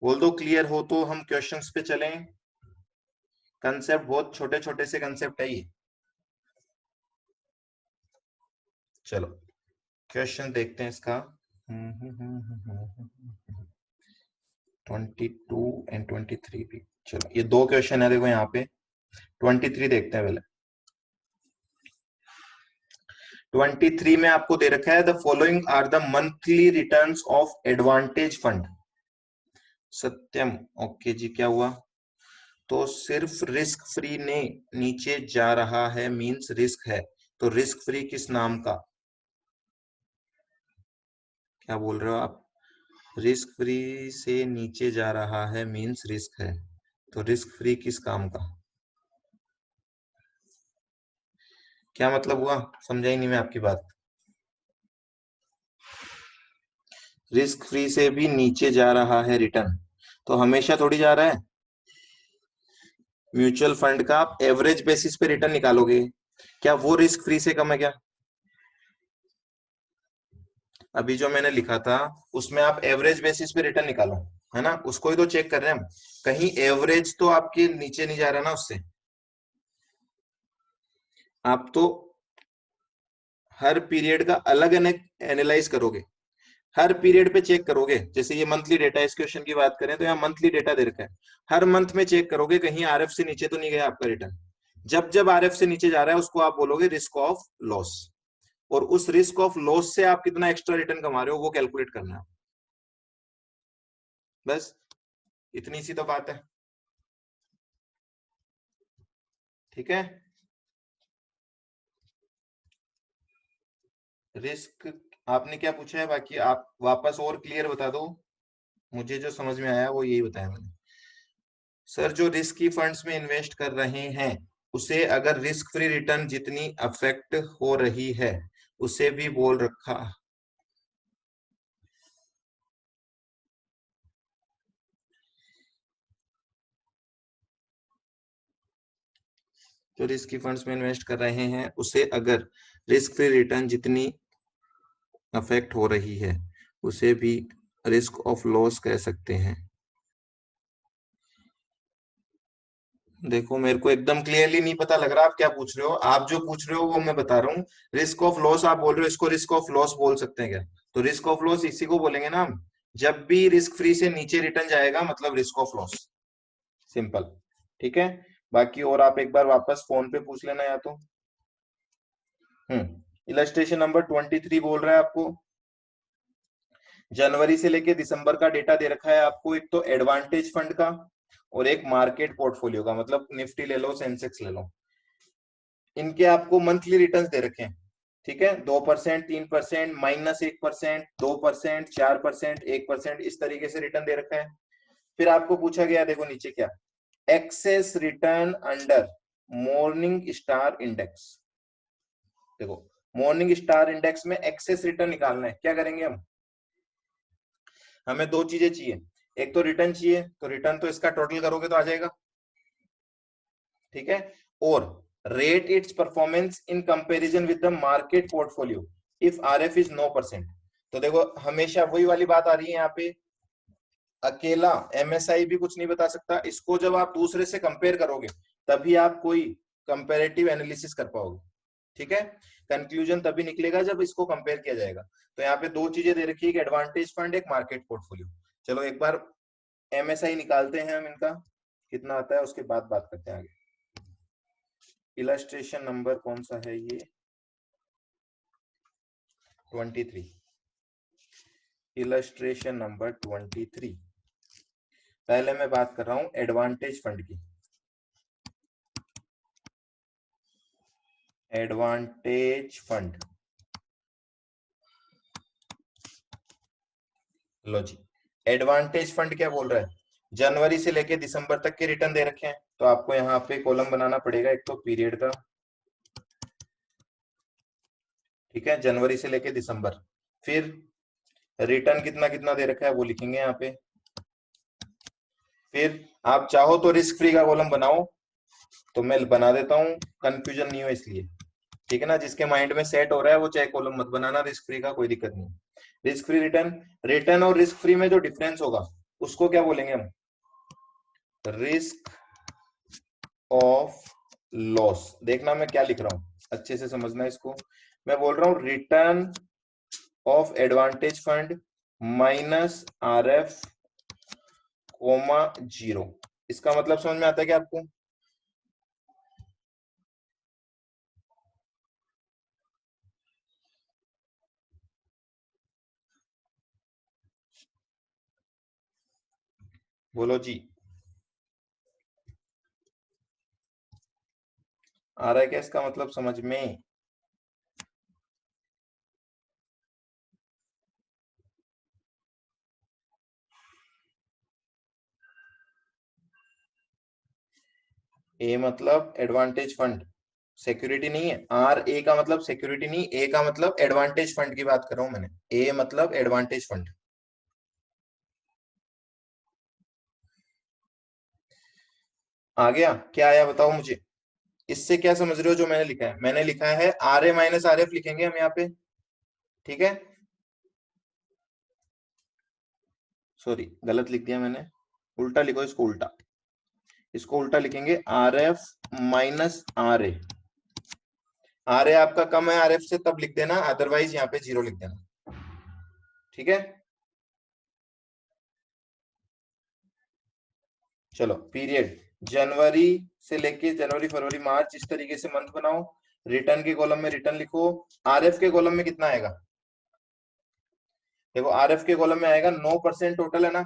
बोल दो क्लियर हो तो हम क्वेश्चंस पे चलें। कंसेप्ट बहुत छोटे छोटे से कंसेप्ट है ये। चलो क्वेश्चन देखते हैं इसका। 22 एंड 23 भी। चलो ये 2 क्वेश्चन है देखो यहाँ पे। 23 देखते हैं पहले। 23 में आपको दे रखा है the following are the monthly returns of advantage Fund. Satyam, okay ji, क्या हुआ? तो सिर्फ रिस्क फ्री ने नीचे जा रहा है मींस रिस्क है, तो रिस्क फ्री किस नाम का? क्या बोल रहे हो आप? रिस्क फ्री से नीचे जा रहा है मींस रिस्क है, तो रिस्क फ्री किस काम का? क्या मतलब हुआ? समझा ही नहीं मैं आपकी बात। रिस्क फ्री से भी नीचे जा रहा है रिटर्न, तो हमेशा थोड़ी जा रहा है। म्यूचुअल फंड का आप एवरेज बेसिस पे रिटर्न निकालोगे, क्या वो रिस्क फ्री से कम है क्या? अभी जो मैंने लिखा था उसमें आप एवरेज बेसिस पे रिटर्न निकालो, है ना, उसको ही तो चेक कर रहे हैं हम। कहीं एवरेज तो आपके नीचे नहीं जा रहा ना उससे। आप तो हर पीरियड का अलग एनालाइज करोगे, हर पीरियड पे चेक करोगे। जैसे ये मंथली डेटा, इस क्वेश्चन की बात करें तो यहाँ मंथली डेटा दे रखा है, हर मंथ में चेक करोगे कहीं आरएफ से नीचे तो नहीं गया आपका रिटर्न। जब जब आरएफ से नीचे जा रहा है उसको आप बोलोगे रिस्क ऑफ लॉस, और उस रिस्क ऑफ लॉस से आप कितना एक्स्ट्रा रिटर्न कमा रहे हो वो कैलकुलेट करना है। बस इतनी सी तो बात है। ठीक है। रिस्क आपने क्या पूछा है, बाकी आप वापस और क्लियर बता दो। मुझे जो समझ में आया वो यही बताया मैंने। सर जो रिस्की फंड्स में इन्वेस्ट कर रहे हैं उसे अगर रिस्क फ्री रिटर्न जितनी अफेक्ट हो रही है उसे भी बोल रखा। जो रिस्की फंड्स में इन्वेस्ट कर रहे हैं उसे अगर रिस्क फ्री रिटर्न जितनी अफेक्ट हो रही है उसे भी रिस्क ऑफ लॉस कह सकते हैं। देखो मेरे को एकदम क्लियरली नहीं पता लग रहा आप क्या पूछ रहे हो। आप जो पूछ रहे हो वो मैं बता रहा हूँ। रिस्क ऑफ लॉस आप बोल रहे हो, इसको रिस्क ऑफ लॉस बोल सकते हैं क्या? तो रिस्क ऑफ लॉस इसी को बोलेंगे ना हम। जब भी रिस्क फ्री से नीचे रिटर्न जाएगा मतलब रिस्क ऑफ लॉस। सिंपल। ठीक है। बाकी और आप एक बार वापस फोन पे पूछ लेना या तो। इलस्ट्रेशन नंबर 23 बोल रहा है आपको। जनवरी से लेके दिसंबर का डेटा दे रखा है आपको, एक तो एडवांटेज फंड का और एक मार्केट पोर्टफोलियो का, मतलब निफ्टी ले लो सेंसेक्स ले लो। इनके आपको मंथली रिटर्न्स दे रखे हैं। ठीक है, 2%, 3%, -1%, 2%, 4%, 1%, इस तरीके से रिटर्न दे रखा है। फिर आपको पूछा गया, देखो नीचे क्या, excess return under Morningstar index. देखो मॉर्निंग स्टार इंडेक्स में एक्सेस रिटर्न निकालना है, क्या करेंगे हम? हमें दो चीजें चाहिए, एक तो रिटर्न चाहिए, तो रिटर्न तो इसका टोटल करोगे तो आ जाएगा। ठीक है। और rate it's performance in comparison with the market portfolio if RF is 9%। तो देखो हमेशा वही वाली बात आ रही है यहाँ पे, अकेला एमएसआई भी कुछ नहीं बता सकता, इसको जब आप दूसरे से कंपेयर करोगे तभी आप कोई कंपेरेटिव एनालिसिस कर पाओगे। ठीक है। कंक्लूजन तभी निकलेगा जब इसको कंपेयर किया जाएगा। तो यहाँ पे दो चीजें दे रखी है, एक एडवांटेज फंड, एक मार्केट पोर्टफोलियो। चलो एक बार एमएसआई निकालते हैं हम इनका, कितना आता है उसके बाद बात करते हैं आगे। इलस्ट्रेशन नंबर कौन सा है ये? 23। Illustration number 23। पहले मैं बात कर रहा हूं एडवांटेज फंड की। एडवांटेज फंड, लो जी। एडवांटेज फंड क्या बोल रहा है, जनवरी से लेके दिसंबर तक के रिटर्न दे रखे हैं, तो आपको यहाँ पे कॉलम बनाना पड़ेगा एक तो पीरियड का। ठीक है, जनवरी से लेके दिसंबर। फिर रिटर्न कितना कितना दे रखा है वो लिखेंगे यहाँ पे। फिर आप चाहो तो रिस्क फ्री का कॉलम बनाओ, तो मैं बना देता हूँ, कंफ्यूजन नहीं हो इसलिए। ठीक है ना, जिसके माइंड में सेट हो रहा है वो चाहे कॉलम मत बनाना, रिस्क फ्री का कोई दिक्कत नहीं। रिस्क फ्री रिटर्न, रिटर्न और रिस्क फ्री में जो डिफरेंस होगा उसको क्या बोलेंगे हम? Risk of loss. देखना मैं क्या लिख रहा हूं, अच्छे से समझना इसको। मैं बोल रहा हूं return of advantage fund minus RF comma 0। इसका मतलब समझ में आता है क्या आपको? बोलो जी, आ रहा है क्या इसका मतलब समझ में? ए मतलब एडवांटेज फंड, सिक्योरिटी नहीं है। आर ए का मतलब सिक्योरिटी नहीं, ए का मतलब एडवांटेज फंड की बात कर रहा हूं मैंने। ए मतलब एडवांटेज फंड। आ गया? क्या आया बताओ मुझे। इससे क्या समझ रहे हो जो मैंने लिखा है? मैंने लिखा है R A minus R F लिखेंगे हम यहाँ पे। ठीक है, सॉरी गलत लिख दिया मैंने, उल्टा लिखो इसको, उल्टा। इसको उल्टा लिखेंगे, R F minus R A. R A आपका कम है आर एफ से तब लिख देना, अदरवाइज यहाँ पे 0 लिख देना। ठीक है। चलो पीरियड, जनवरी से लेके जनवरी फरवरी मार्च, इस तरीके से मंथ बनाओ। रिटर्न के कॉलम में रिटर्न लिखो। आरएफ के कॉलम में कितना आएगा? देखो आरएफ के कॉलम में आएगा 9% टोटल है ना,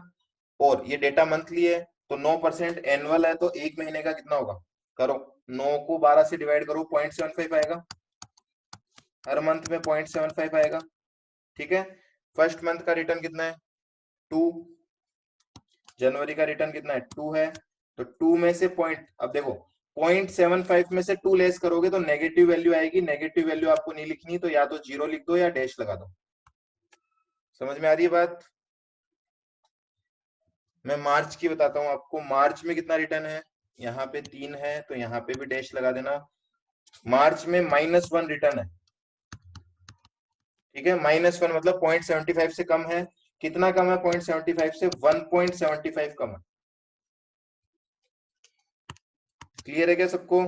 और ये डेटा मंथली है, तो 9% एनुअल है, तो एक महीने का कितना होगा? करो, 9 को 12 से डिवाइड करो, 0.75 आएगा, हर मंथ में 0.75 आएगा। ठीक है, फर्स्ट मंथ का रिटर्न कितना है 2, जनवरी का रिटर्न कितना है 2 है, तो 2 में से पॉइंट, अब देखो 0.75 में से 2 लेस करोगे तो नेगेटिव वैल्यू आएगी, नेगेटिव वैल्यू आपको नहीं लिखनी तो या तो 0 लिख दो या डैश लगा दो। समझ में आ रही है बात? मैं मार्च की बताता हूं आपको, मार्च में कितना रिटर्न है, यहाँ पे 3 है तो यहाँ पे भी डैश लगा देना। मार्च में -1 रिटर्न है, ठीक है, -1 मतलब 0.75 से कम है। कितना कम है 0.75 से? 1.75 कम है। क्लियर है क्या सबको?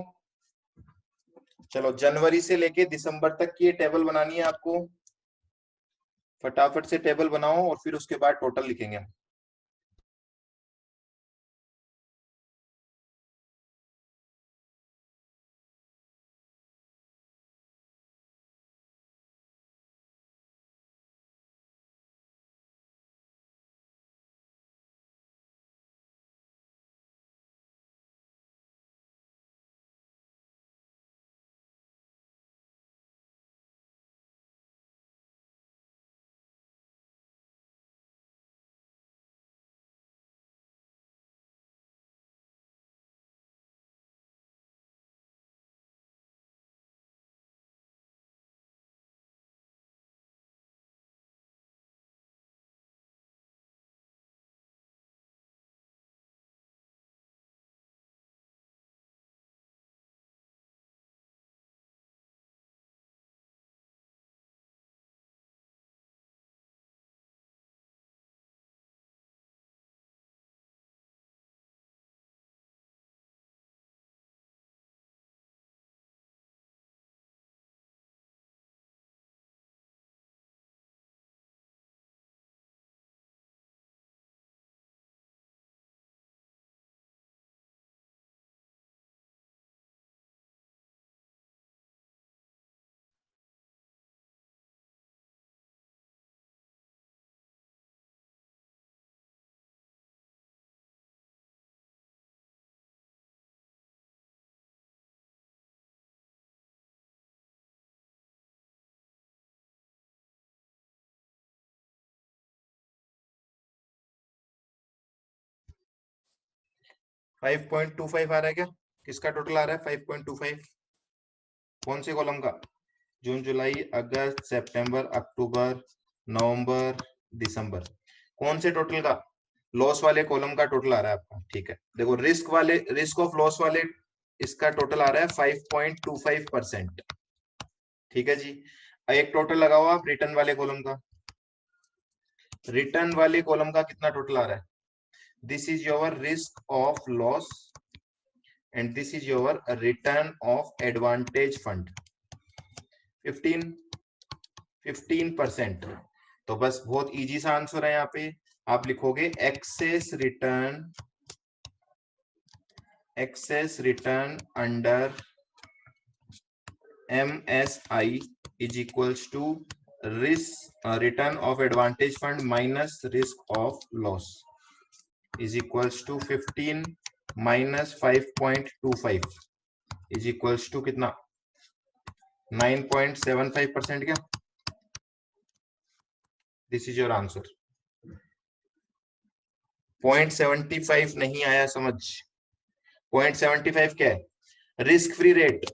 चलो, जनवरी से लेके दिसंबर तक की ये टेबल बनानी है आपको, फटाफट से टेबल बनाओ और फिर उसके बाद टोटल लिखेंगे हम। फाइव 5.25 आ रहा है क्या? किसका टोटल आ रहा है 5.25? कौन से कॉलम का? जून, जुलाई, अगस्त, सितंबर, अक्टूबर, नवंबर, दिसंबर। कौन से टोटल का? लॉस वाले कॉलम का टोटल आ रहा है आपका। ठीक है, देखो रिस्क वाले, रिस्क ऑफ लॉस वाले, इसका टोटल आ रहा है 5.25%। ठीक है जी, एक टोटल लगाओ आप रिटर्न वाले कॉलम का। रिटर्न वाले कॉलम का कितना टोटल आ रहा है? This is your risk of loss and this is your return of advantage fund. 15% तो बस बहुत इजी सा आंसर है। यहाँ पे आप लिखोगे excess return under MSI is equals to risk return of advantage fund minus risk of loss is equals to 15 minus 5.25 is equals to कितना? 9.75%। क्या दिस इज योर आंसर? 0.75 नहीं आया समझ? 0.75 क्या है? Risk free rate.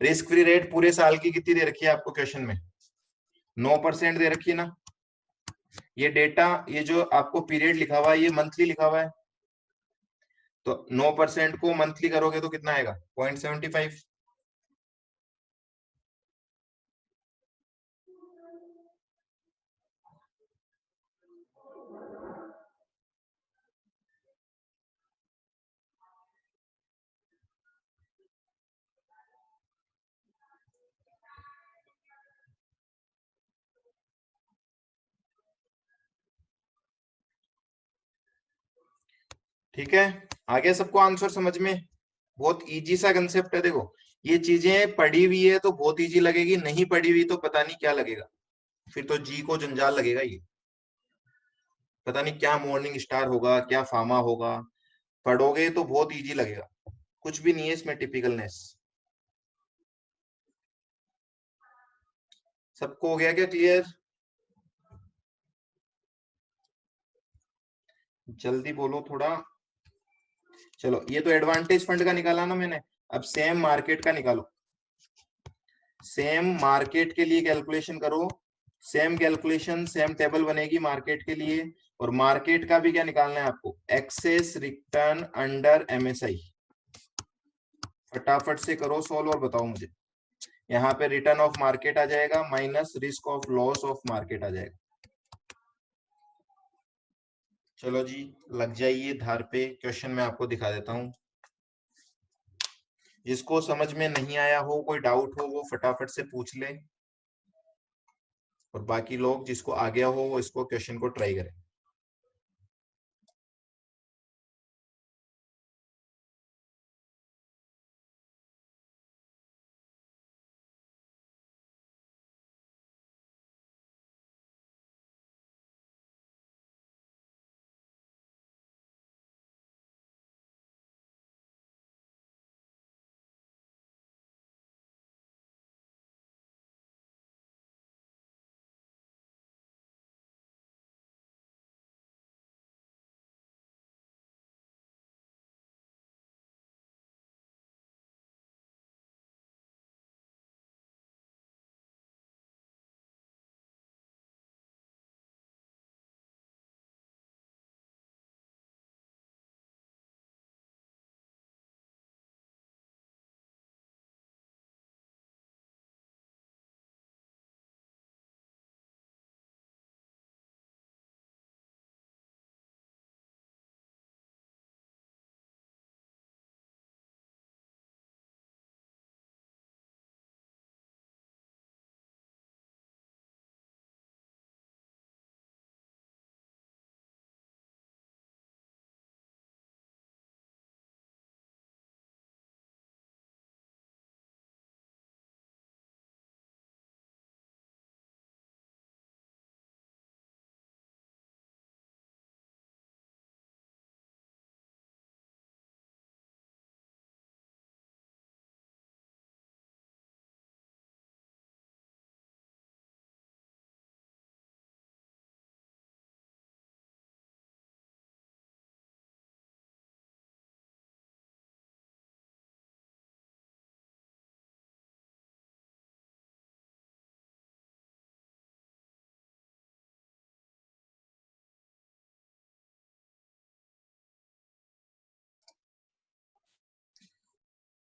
Risk free rate पूरे साल की कितनी दे रखी है आपको क्वेश्चन में? 9% दे रखी है ना। ये डेटा, ये जो आपको पीरियड लिखा हुआ है ये मंथली लिखा हुआ है, तो 9% को मंथली करोगे तो कितना आएगा? 0.75। ठीक है, आ गया सबको आंसर समझ में? बहुत इजी सा कंसेप्ट है। देखो ये चीजें पढ़ी हुई है तो बहुत इजी लगेगी, नहीं पढ़ी हुई तो पता नहीं क्या लगेगा, फिर तो जी को जंजाल लगेगा। ये पता नहीं क्या मॉर्निंग स्टार होगा, क्या फार्मा होगा, पढ़ोगे तो बहुत इजी लगेगा। कुछ भी नहीं है इसमें टिपिकलनेस। सबको हो गया क्या क्लियर? जल्दी बोलो थोड़ा। चलो ये तो एडवांटेज फंड का निकाला ना मैंने, अब सेम मार्केट का निकालो। सेम मार्केट के लिए कैलकुलेशन करो, सेम कैलकुलेशन सेम टेबल बनेगी मार्केट के लिए। और मार्केट का भी क्या निकालना है आपको, एक्सेस रिटर्न अंडर एमएसआई। फटाफट से करो सॉल्व और बताओ मुझे। यहाँ पे रिटर्न ऑफ मार्केट आ जाएगा minus risk of loss of market आ जाएगा। चलो जी लग जाइए धार पे, क्वेश्चन मैं आपको दिखा देता हूँ। जिसको समझ में नहीं आया हो, कोई डाउट हो, वो फटाफट से पूछ ले, और बाकी लोग जिसको आ गया हो वो इसको क्वेश्चन को ट्राई करें।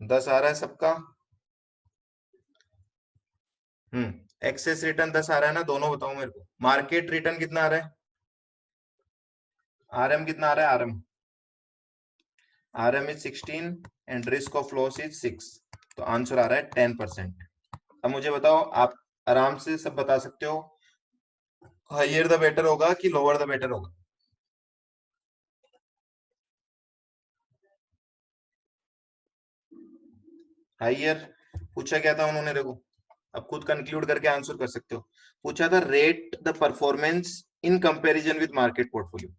दस आ रहा है सबका? एक्सेस रिटर्न 10 आ रहा है ना, दोनों बताओ मेरे को। मार्केट रिटर्न कितना आ रहा है? आरएम कितना आ रहा है? RM is 16 and risk of loss is 6, तो आंसर आ रहा है 10%। अब मुझे बताओ, आप आराम से सब बता सकते हो, हाइयर द बेटर होगा कि लोअर द बेटर होगा? हाइयर। पूछा क्या था उन्होंने, देखो अब खुद कंक्लूड करके आंसर कर सकते हो। पूछा था rate the performance in comparison with market portfolio.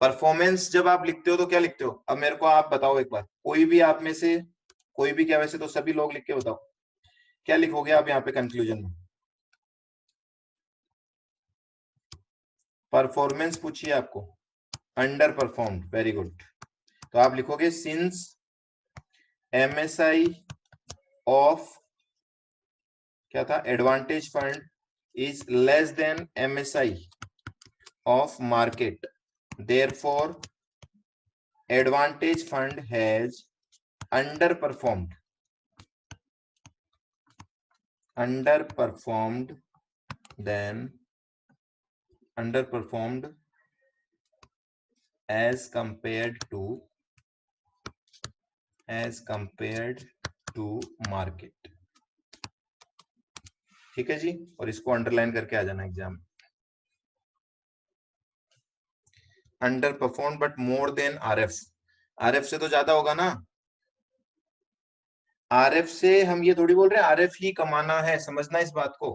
Performance जब आप लिखते हो तो क्या लिखते हो? अब मेरे को आप बताओ एक बार, कोई भी आप में से, कोई भी क्या, वैसे तो सभी लोग लिख के बताओ क्या लिखोगे आप यहाँ पे कंक्लूजन में? परफॉर्मेंस पूछिए आपको, अंडर परफॉर्म्ड, वेरी गुड। तो आप लिखोगे सिंस एमएसआई ऑफ, क्या था, advantage fund is less than MSI of market, therefore advantage fund has underperformed then underperformed as compared to market। ठीक है जी, और इसको अंडरलाइन करके आ जाना exam. Under perform but more than RF. RF से तो ज्यादा होगा ना। आरएफ से हम ये थोड़ी बोल रहे हैं आरएफ ही कमाना है, समझना इस बात को।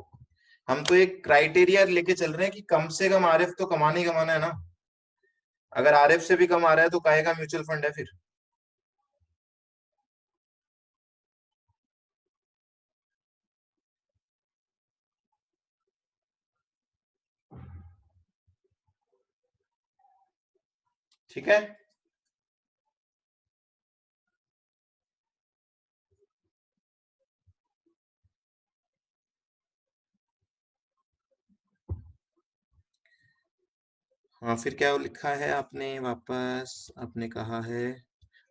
हम तो एक क्राइटेरिया लेके चल रहे हैं कि कम से कम आरएफ तो कमाना ही कमाना है ना। अगर आरएफ से भी कम आ रहा है तो काहे का म्यूचुअल फंड है फिर? ठीक है। हाँ, फिर क्या लिखा है आपने वापस? आपने कहा है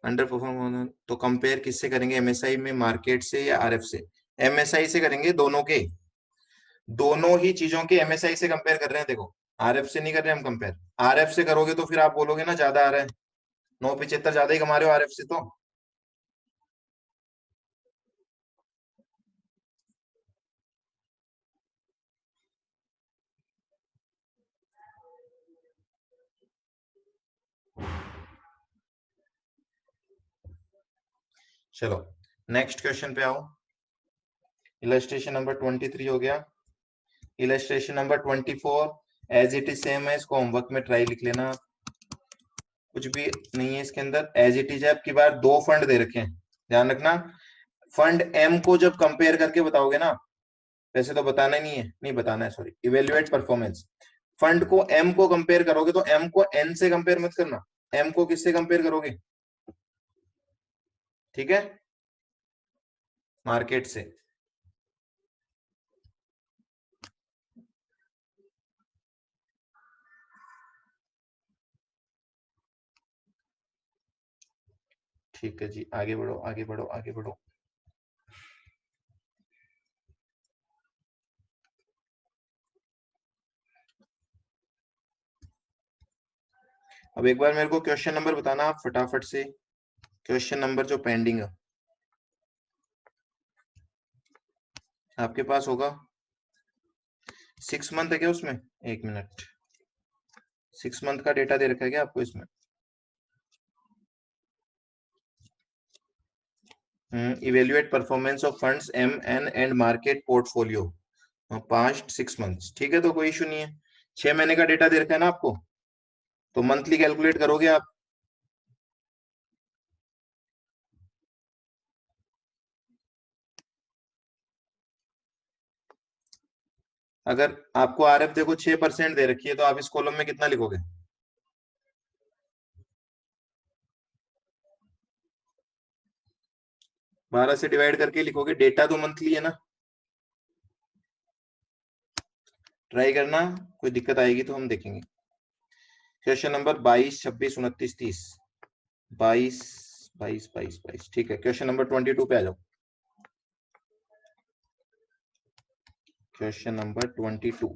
अंडर परफॉर्म होना, तो कंपेयर किससे करेंगे? एमएसआई में, मार्केट से या आरएफ से? एमएसआई से करेंगे, दोनों के, दोनों ही चीजों के एमएसआई से कंपेयर कर रहे हैं देखो। आरएफ से नहीं कर रहे हम कंपेयर। आरएफ से करोगे तो फिर आप बोलोगे ना ज्यादा आ रहा है, 975 ज्यादा ही कमा रहे हो आरएफ से तो। चलो नेक्स्ट क्वेश्चन पे आओ। इलस्ट्रेशन नंबर 23 हो गया। Illustration number 24 as it is same है, इसको होमवर्क में ट्राई लिख लेना। कुछ भी नहीं है इसके अंदर, एज इट इज है। अब की बार दो फंड दे रखे हैं, ध्यान रखना। फंड एम को जब कंपेयर करके बताओगे ना, वैसे तो बताना ही नहीं है, नहीं बताना है, सॉरी, इवेल्युएट परफॉर्मेंस। फंड को एम को कंपेयर करोगे तो एम को एन से कंपेयर मत करना, एम को किससे कंपेयर करोगे? ठीक है, मार्केट से। ठीक है जी, आगे बढ़ो आगे बढ़ो आगे बढ़ो। अब एक बार मेरे को क्वेश्चन नंबर बताना आप फटाफट से, क्वेश्चन नंबर जो पेंडिंग है आपके पास होगा। 6 मंथ है क्या उसमें? एक मिनट, 6 मंथ का डेटा दे रखा है क्या आपको इसमें? Evaluate performance of funds M N and market portfolio past 6 months. ठीक है, तो कोई इशू नहीं है। 6 महीने का डेटा दे रखा है ना आपको, तो मंथली कैलकुलेट करोगे आप। अगर आपको आरएफ देखो 6% दे रखी है, तो आप इस कॉलम में कितना लिखोगे? 12 से डिवाइड करके लिखोगे, डेटा तो मंथली है ना। ट्राई करना, कोई दिक्कत आएगी तो हम देखेंगे। Question number 22, 26, 29, 30। 22, 22, 22, 22, ठीक है। क्वेश्चन नंबर 22 पे आ जाओ। Question number 22।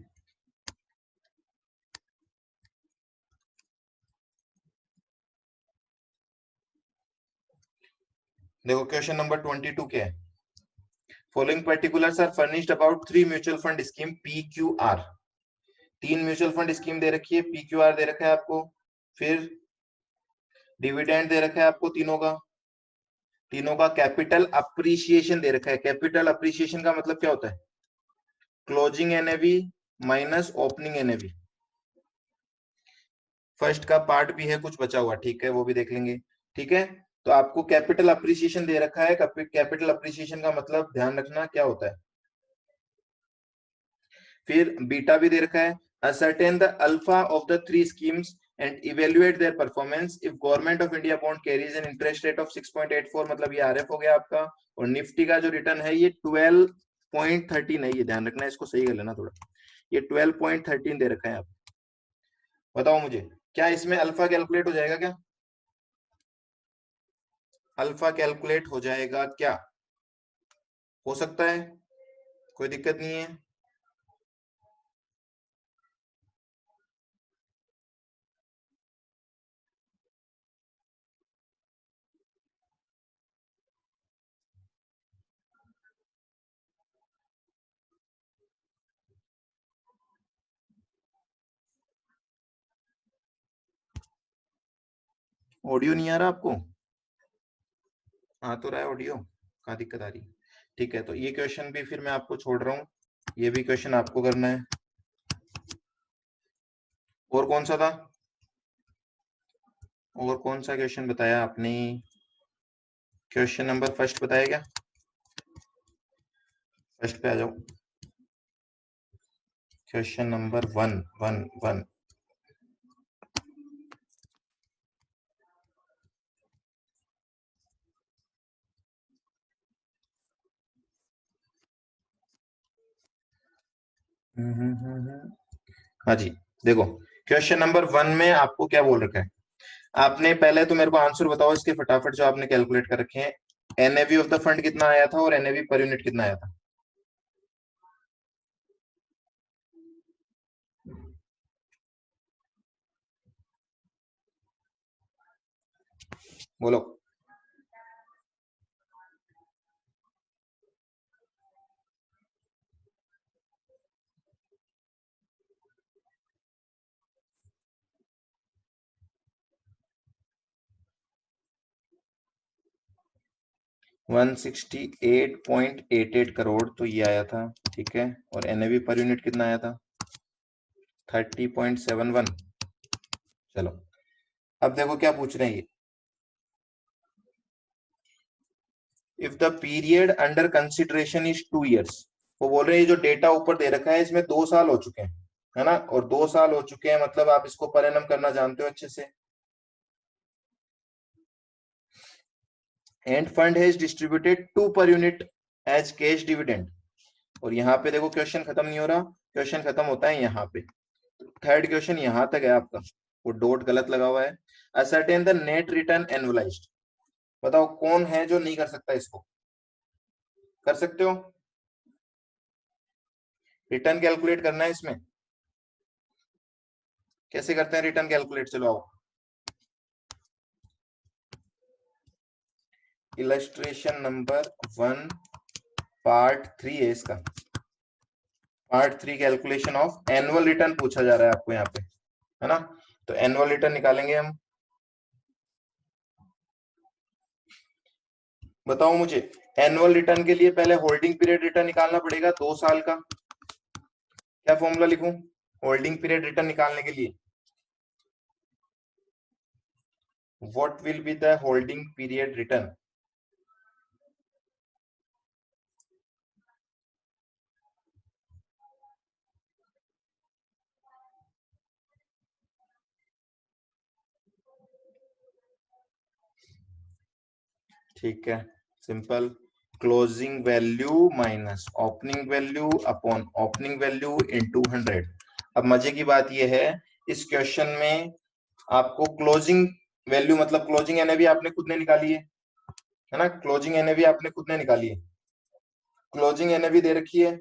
देखो क्वेश्चन नंबर 22 क्या है? Following particulars are furnished about 3 mutual fund scheme PQR। 3 mutual fund scheme दे रखी है, PQR दे रखा है आपको, फिर डिविडेंड दे रखा है आपको तीनों का। तीनों का कैपिटल अप्रिसिएशन दे रखा है। कैपिटल अप्रिसिएशन का मतलब क्या होता है? Closing NAV minus opening NAV. First का पार्ट भी है कुछ बचा हुआ, ठीक है, वो भी देख लेंगे। ठीक है, तो आपको कैपिटल अप्रिसिएशन दे रखा है। कैपिटल अप्रिसिएशन का मतलब ध्यान रखना क्या होता है। फिर बीटा भी दे रखा है। ascertain the alpha of the three schemes and evaluate their performance if government of India bond carries an interest rate of 6.84, मतलब ये आरएफ हो गया आपका। और निफ्टी का जो रिटर्न है ये 12.13 है, ये ध्यान रखना है, इसको सही कर लेना थोड़ा। ये 12.13 दे रखा है आप। बताओ मुझे, क्या इसमें अल्फा कैलकुलेट हो जाएगा क्या? अल्फा कैलकुलेट हो जाएगा क्या? हो सकता है, कोई दिक्कत नहीं है। ऑडियो नहीं आ रहा आपको? आ तो रहा है ऑडियो, कहाँ दिक्कत आ रही है? ठीक है, तो ये क्वेश्चन भी फिर मैं आपको छोड़ रहा हूँ, ये भी क्वेश्चन आपको करना है। और कौन सा था? और कौन सा क्वेश्चन बताया आपने? क्वेश्चन नंबर फर्स्ट बताया क्या? फर्स्ट पे आ जाओ। Question number one one one. हाँ जी, देखो क्वेश्चन नंबर 1 में आपको क्या बोल रखा है। आपने पहले तो मेरे को आंसर बताओ इसके फटाफट जो आपने कैलकुलेट कर रखे हैं। एनएवी ऑफ द फंड कितना आया था और एनएवी पर यूनिट कितना आया था? बोलो। 168.88 करोड़ तो ये आया था, ठीक है। और एनएवी पर यूनिट कितना आया था? 30.71। चलो, अब देखो क्या पूछ रहे हैं ये। If the period under consideration is 2 years, वो बोल रहे हैं ये जो डेटा ऊपर दे रखा है इसमें 2 साल हो चुके हैं, है ना। और 2 साल हो चुके हैं मतलब आप इसको पर एनम करना जानते हो अच्छे से। End fund has distributed 2 per unit as cash dividend. और यहाँ पे देखो क्वेश्चन खत्म नहीं हो रहा, क्वेश्चन खत्म होता है यहाँ पे। थर्ड क्वेश्चन यहाँ तक है आपका, वो डॉट गलत लगा हुआ है। Ascertain the net return annualised. बताओ कौन है जो नहीं कर सकता इसको? कर सकते हो। रिटर्न कैलकुलेट करना है इसमें। कैसे करते हैं रिटर्न कैलकुलेट? चलो आओ। इलस्ट्रेशन नंबर 1 पार्ट 3 है इसका। Part 3 calculation of annual return पूछा जा रहा है आपको यहाँ पे, है ना। तो एनुअल रिटर्न निकालेंगे हम। बताओ मुझे, एनुअल रिटर्न के लिए पहले होल्डिंग पीरियड रिटर्न निकालना पड़ेगा 2 साल का। क्या फॉर्मूला लिखूं होल्डिंग पीरियड रिटर्न निकालने के लिए? What will be the holding period return? ठीक है, simple. Closing value minus opening value upon opening value into 100। अब मजे की बात यह है, इस क्वेश्चन में आपको क्लोजिंग वैल्यू मतलब क्लोजिंग एनएवी आपने खुद ने निकाली है ना। क्लोजिंग एनएवी आपने खुद ने निकाली है। क्लोजिंग एनएवी दे रखी है।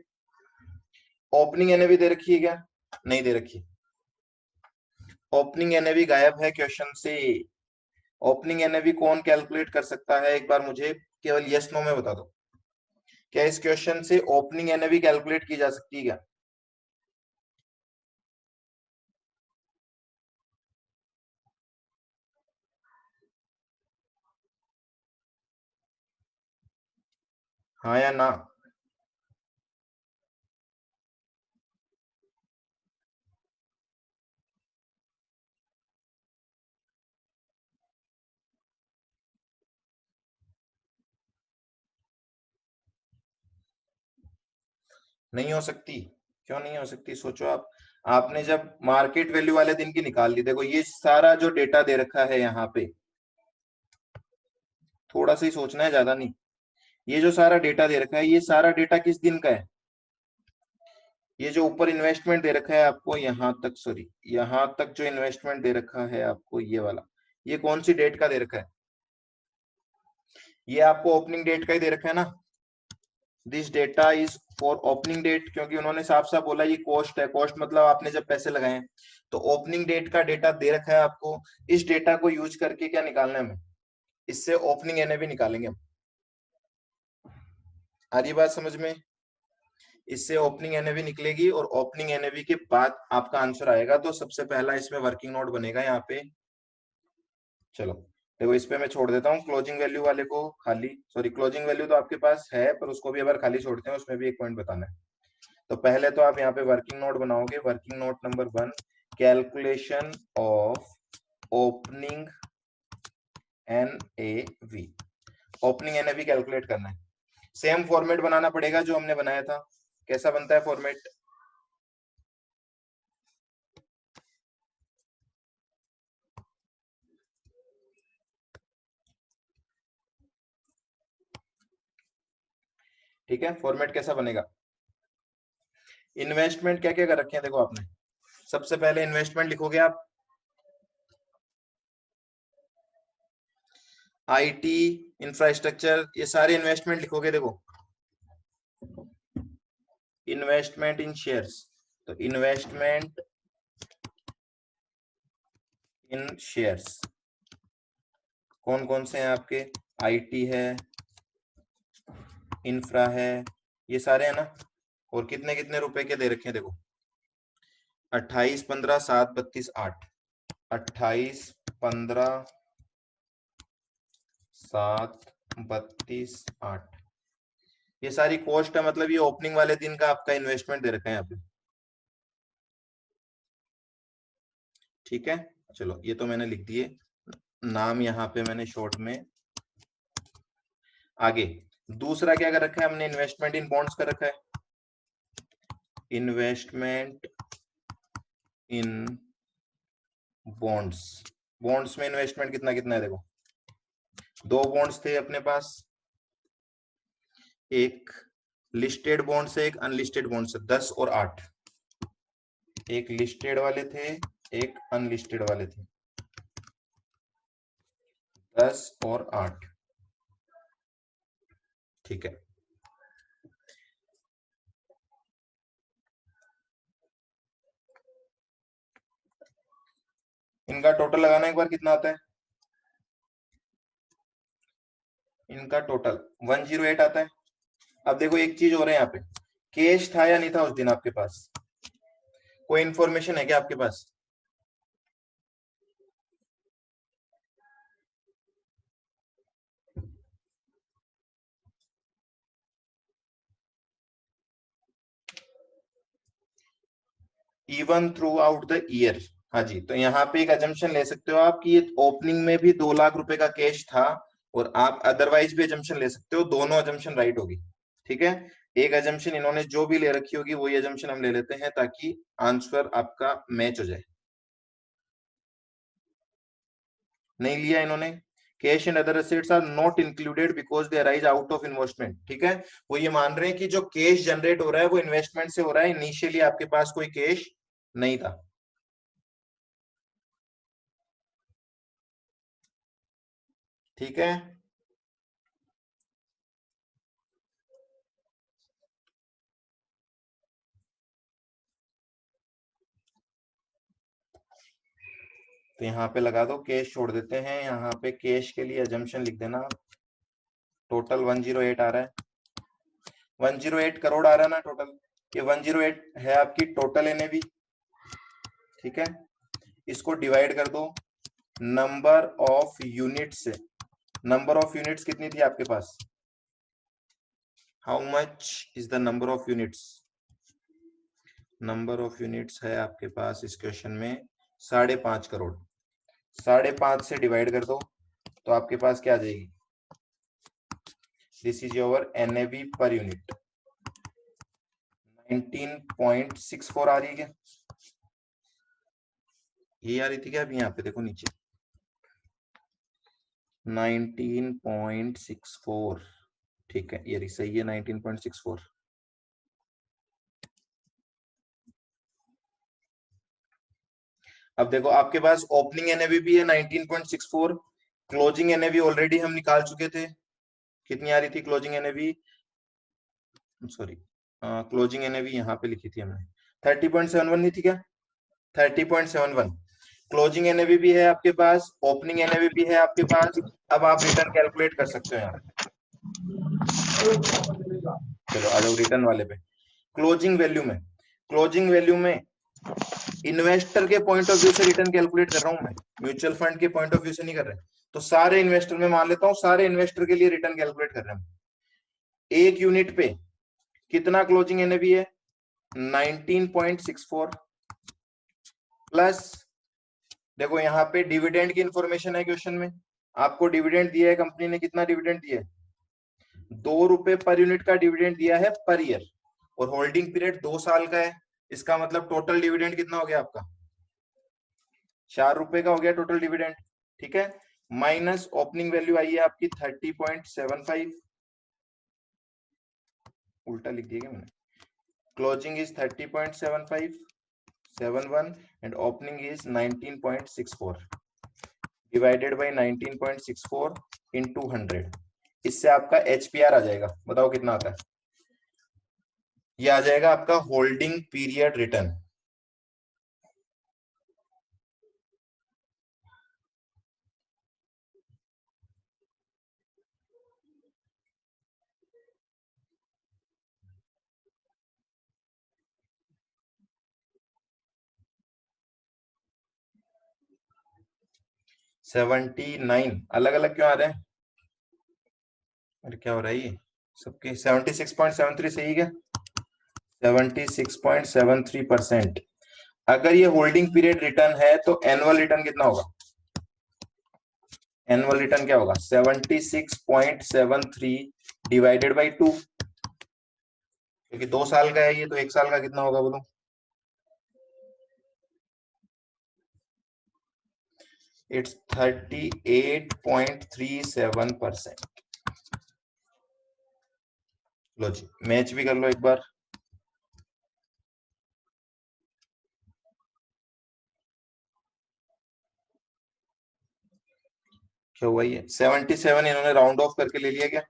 ओपनिंग एनएवी दे रखी है क्या? नहीं दे रखी। ओपनिंग एनएवी गायब है क्वेश्चन से। ओपनिंग एनएवी कौन कैलकुलेट कर सकता है, एक बार मुझे केवल यस नो में बता दो। क्या इस क्वेश्चन से ओपनिंग एनएवी कैलकुलेट की जा सकती है क्या? हाँ या ना? नहीं हो सकती। क्यों नहीं हो सकती, सोचो आप। आपने जब मार्केट वैल्यू वाले दिन की निकाल ली, देखो ये सारा जो डेटा दे रखा है यहाँ पे, थोड़ा सा ही सोचना है, ज्यादा नहीं। ये जो सारा डेटा दे रखा है, ये सारा डेटा किस दिन का है? ये जो ऊपर इन्वेस्टमेंट दे रखा है आपको यहाँ तक, सॉरी यहाँ तक जो इन्वेस्टमेंट दे रखा है आपको ये वाला, ये कौन सी डेट का दे रखा है? ये आपको ओपनिंग डेट का ही दे रखा है ना। This data is for opening date, क्योंकि उन्होंने साफ साफ बोला ये कॉस्ट है। कॉस्ट मतलब आपने जब पैसे लगाए हैं। तो ओपनिंग डेट का डेटा दे रखा है आपको। इस डेटा को यूज करके क्या निकालना है हमें? इससे ओपनिंग एनएवी निकालेंगे हम। आ रही बात समझ में? इससे ओपनिंग एनएवी निकलेगी और ओपनिंग एनएवी के बाद आपका आंसर आएगा। तो सबसे पहला इसमें वर्किंग नोट बनेगा यहाँ पे। चलो देखो, इस पे मैं छोड़ देता हूँ क्लोजिंग वैल्यू वाले को खाली। सॉरी, क्लोजिंग वैल्यू तो आपके पास है पर उसको भी अगर खाली छोड़ते हैं, उसमें भी एक पॉइंट बताना है। तो पहले तो आप यहाँ पे वर्किंग नोट बनाओगे। Working note number 1, calculation of opening NAV. Opening NAV calculate करना है। सेम फॉर्मेट बनाना पड़ेगा जो हमने बनाया था। कैसा बनता है फॉर्मेट? ठीक है, फॉर्मेट कैसा बनेगा? इन्वेस्टमेंट क्या क्या कर रखे हैं देखो आपने। सबसे पहले इन्वेस्टमेंट लिखोगे आप आईटी, इंफ्रास्ट्रक्चर, ये सारे इन्वेस्टमेंट लिखोगे। देखो इन्वेस्टमेंट इन शेयर्स, तो इन्वेस्टमेंट इन शेयर्स कौन कौन से हैं आपके, आईटी है, इंफ्रा है, ये सारे है ना। और कितने कितने रुपए के दे रखे हैं देखो, 28, 15, 7, 32, 8, 28, 15, 7, 32, 8, ये सारी कॉस्ट है, मतलब ये ओपनिंग वाले दिन का आपका इन्वेस्टमेंट दे रखा है यहाँ पे। ठीक है, चलो ये तो मैंने लिख दिए, नाम यहाँ पे मैंने शॉर्ट में। आगे दूसरा क्या कर रखा है हमने, इन्वेस्टमेंट इन बॉन्ड्स कर रखा है। इन्वेस्टमेंट इन बॉन्ड्स, बॉन्ड्स में इन्वेस्टमेंट कितना कितना है देखो, दो बॉन्ड्स थे अपने पास, एक लिस्टेड बॉन्ड से एक अनलिस्टेड बॉन्ड से, 10 और 8, एक लिस्टेड वाले थे एक अनलिस्टेड वाले थे, 10 और 8। ठीक है, इनका टोटल लगाना एक बार कितना आता है, इनका टोटल 108 आता है। अब देखो एक चीज हो रहा है यहाँ पे, कैश था या नहीं था उस दिन आपके पास, कोई इंफॉर्मेशन है क्या आपके पास? Even throughout the year, हाँ जी, तो यहाँ पे एक अजम्पशन ले सकते हो आप कि ये ओपनिंग में भी 2 लाख रुपए का कैश था, और आप अदरवाइज भी अजम्पशन ले सकते हो, दोनों अजम्पशन राइट होगी। ठीक है, एक अजम्पशन इन्होंने जो भी ले रखी होगी वही अजम्पशन हम ले लेते हैं, ताकि आंसर आपका मैच हो जाए। नहीं लिया इन्होंने, cash and other assets are not included because they arise out of investment. ठीक है, वो ये मान रहे हैं कि जो कैश जनरेट हो रहा है वो इन्वेस्टमेंट से हो रहा है, इनिशियली आपके पास कोई कैश नहीं था। ठीक है, तो यहाँ पे लगा दो, कैश छोड़ देते हैं, यहाँ पे कैश के लिए अजम्पशन लिख देना, टोटल 108 आ रहा है, 108 करोड़ आ रहा है ना टोटल, ये 108 है आपकी टोटल एनएवी। ठीक है, इसको डिवाइड कर दो नंबर ऑफ यूनिट से, नंबर ऑफ यूनिट्स कितनी थी आपके पास, how much is the number of units, number of units है आपके पास इस क्वेश्चन में 5.5 करोड़, 5.5 से डिवाइड कर दो तो आपके पास क्या आ जाएगी, this is your NAV per unit 19.64 आ रही है क्या, ये आ रही थी क्या, अभी यहाँ पे देखो नीचे 19.64। ठीक है, ये सही है 19.64। अब देखो आपके पास ओपनिंग एनएवी भी है 19.64, क्लोजिंग एनएवी ऑलरेडी हम निकाल चुके थे, कितनी आ रही थी closing NAV, sorry closing NAV यहाँ पे लिखी थी हमने 30.71 नहीं थी क्या, 30.71। क्लोजिंग एनएवी भी है आपके पास, ओपनिंग एनएवी भी है आपके पास, अब आप रिटर्न कैलकुलेट कर सकते हो यहाँ। चलो आ जाओ रिटर्न वाले पे, क्लोजिंग वैल्यू में, क्लोजिंग वैल्यू में इन्वेस्टर के पॉइंट ऑफ व्यू से रिटर्न कैलकुलेट कर रहा हूं मैं, म्यूचुअल फंड के पॉइंट ऑफ व्यू से नहीं कर रहे, तो सारे इन्वेस्टर में मान लेता हूं, सारे इन्वेस्टर के लिए रिटर्न कैलकुलेट कर रहे हैं। एक यूनिट पे कितना क्लोजिंग एनएवी है, 19.64 प्लस, देखो यहाँ पे डिविडेंड की इंफॉर्मेशन है क्वेश्चन में, आपको डिविडेंड दिया है कंपनी ने, कितना डिविडेंड दिया है, 2 रुपए पर यूनिट का डिविडेंड दिया है पर ईयर, और होल्डिंग पीरियड 2 साल का है, इसका मतलब टोटल डिविडेंड कितना हो गया आपका, 4 रुपए का हो गया टोटल डिविडेंड। ठीक है, माइनस ओपनिंग वैल्यू आई है आपकी 30.75, उल्टा लिख दिया क्या मैंने, closing is 30.7571 and opening is 19.64 divided by 19.64 into 100। इससे आपका एचपीआर आ जाएगा, बताओ कितना आता है। ये आ जाएगा आपका holding period return. Seventy nine अलग अलग क्यों आ रहे हैं? अरे क्या हो रहा है ये सबके? 76.73 सही क्या? 76.73%। अगर ये होल्डिंग पीरियड रिटर्न है तो एनुअल रिटर्न कितना होगा? एनुअल रिटर्न क्या होगा? 76.73 डिवाइडेड बाई 2, क्योंकि 2 साल का है ये, तो 1 साल का कितना होगा बोलो? इट्स 38.37%। लो जी मैच भी कर लो एक बार। क्या हुआ? ये 77 इन्होंने राउंड ऑफ करके ले लिया क्या?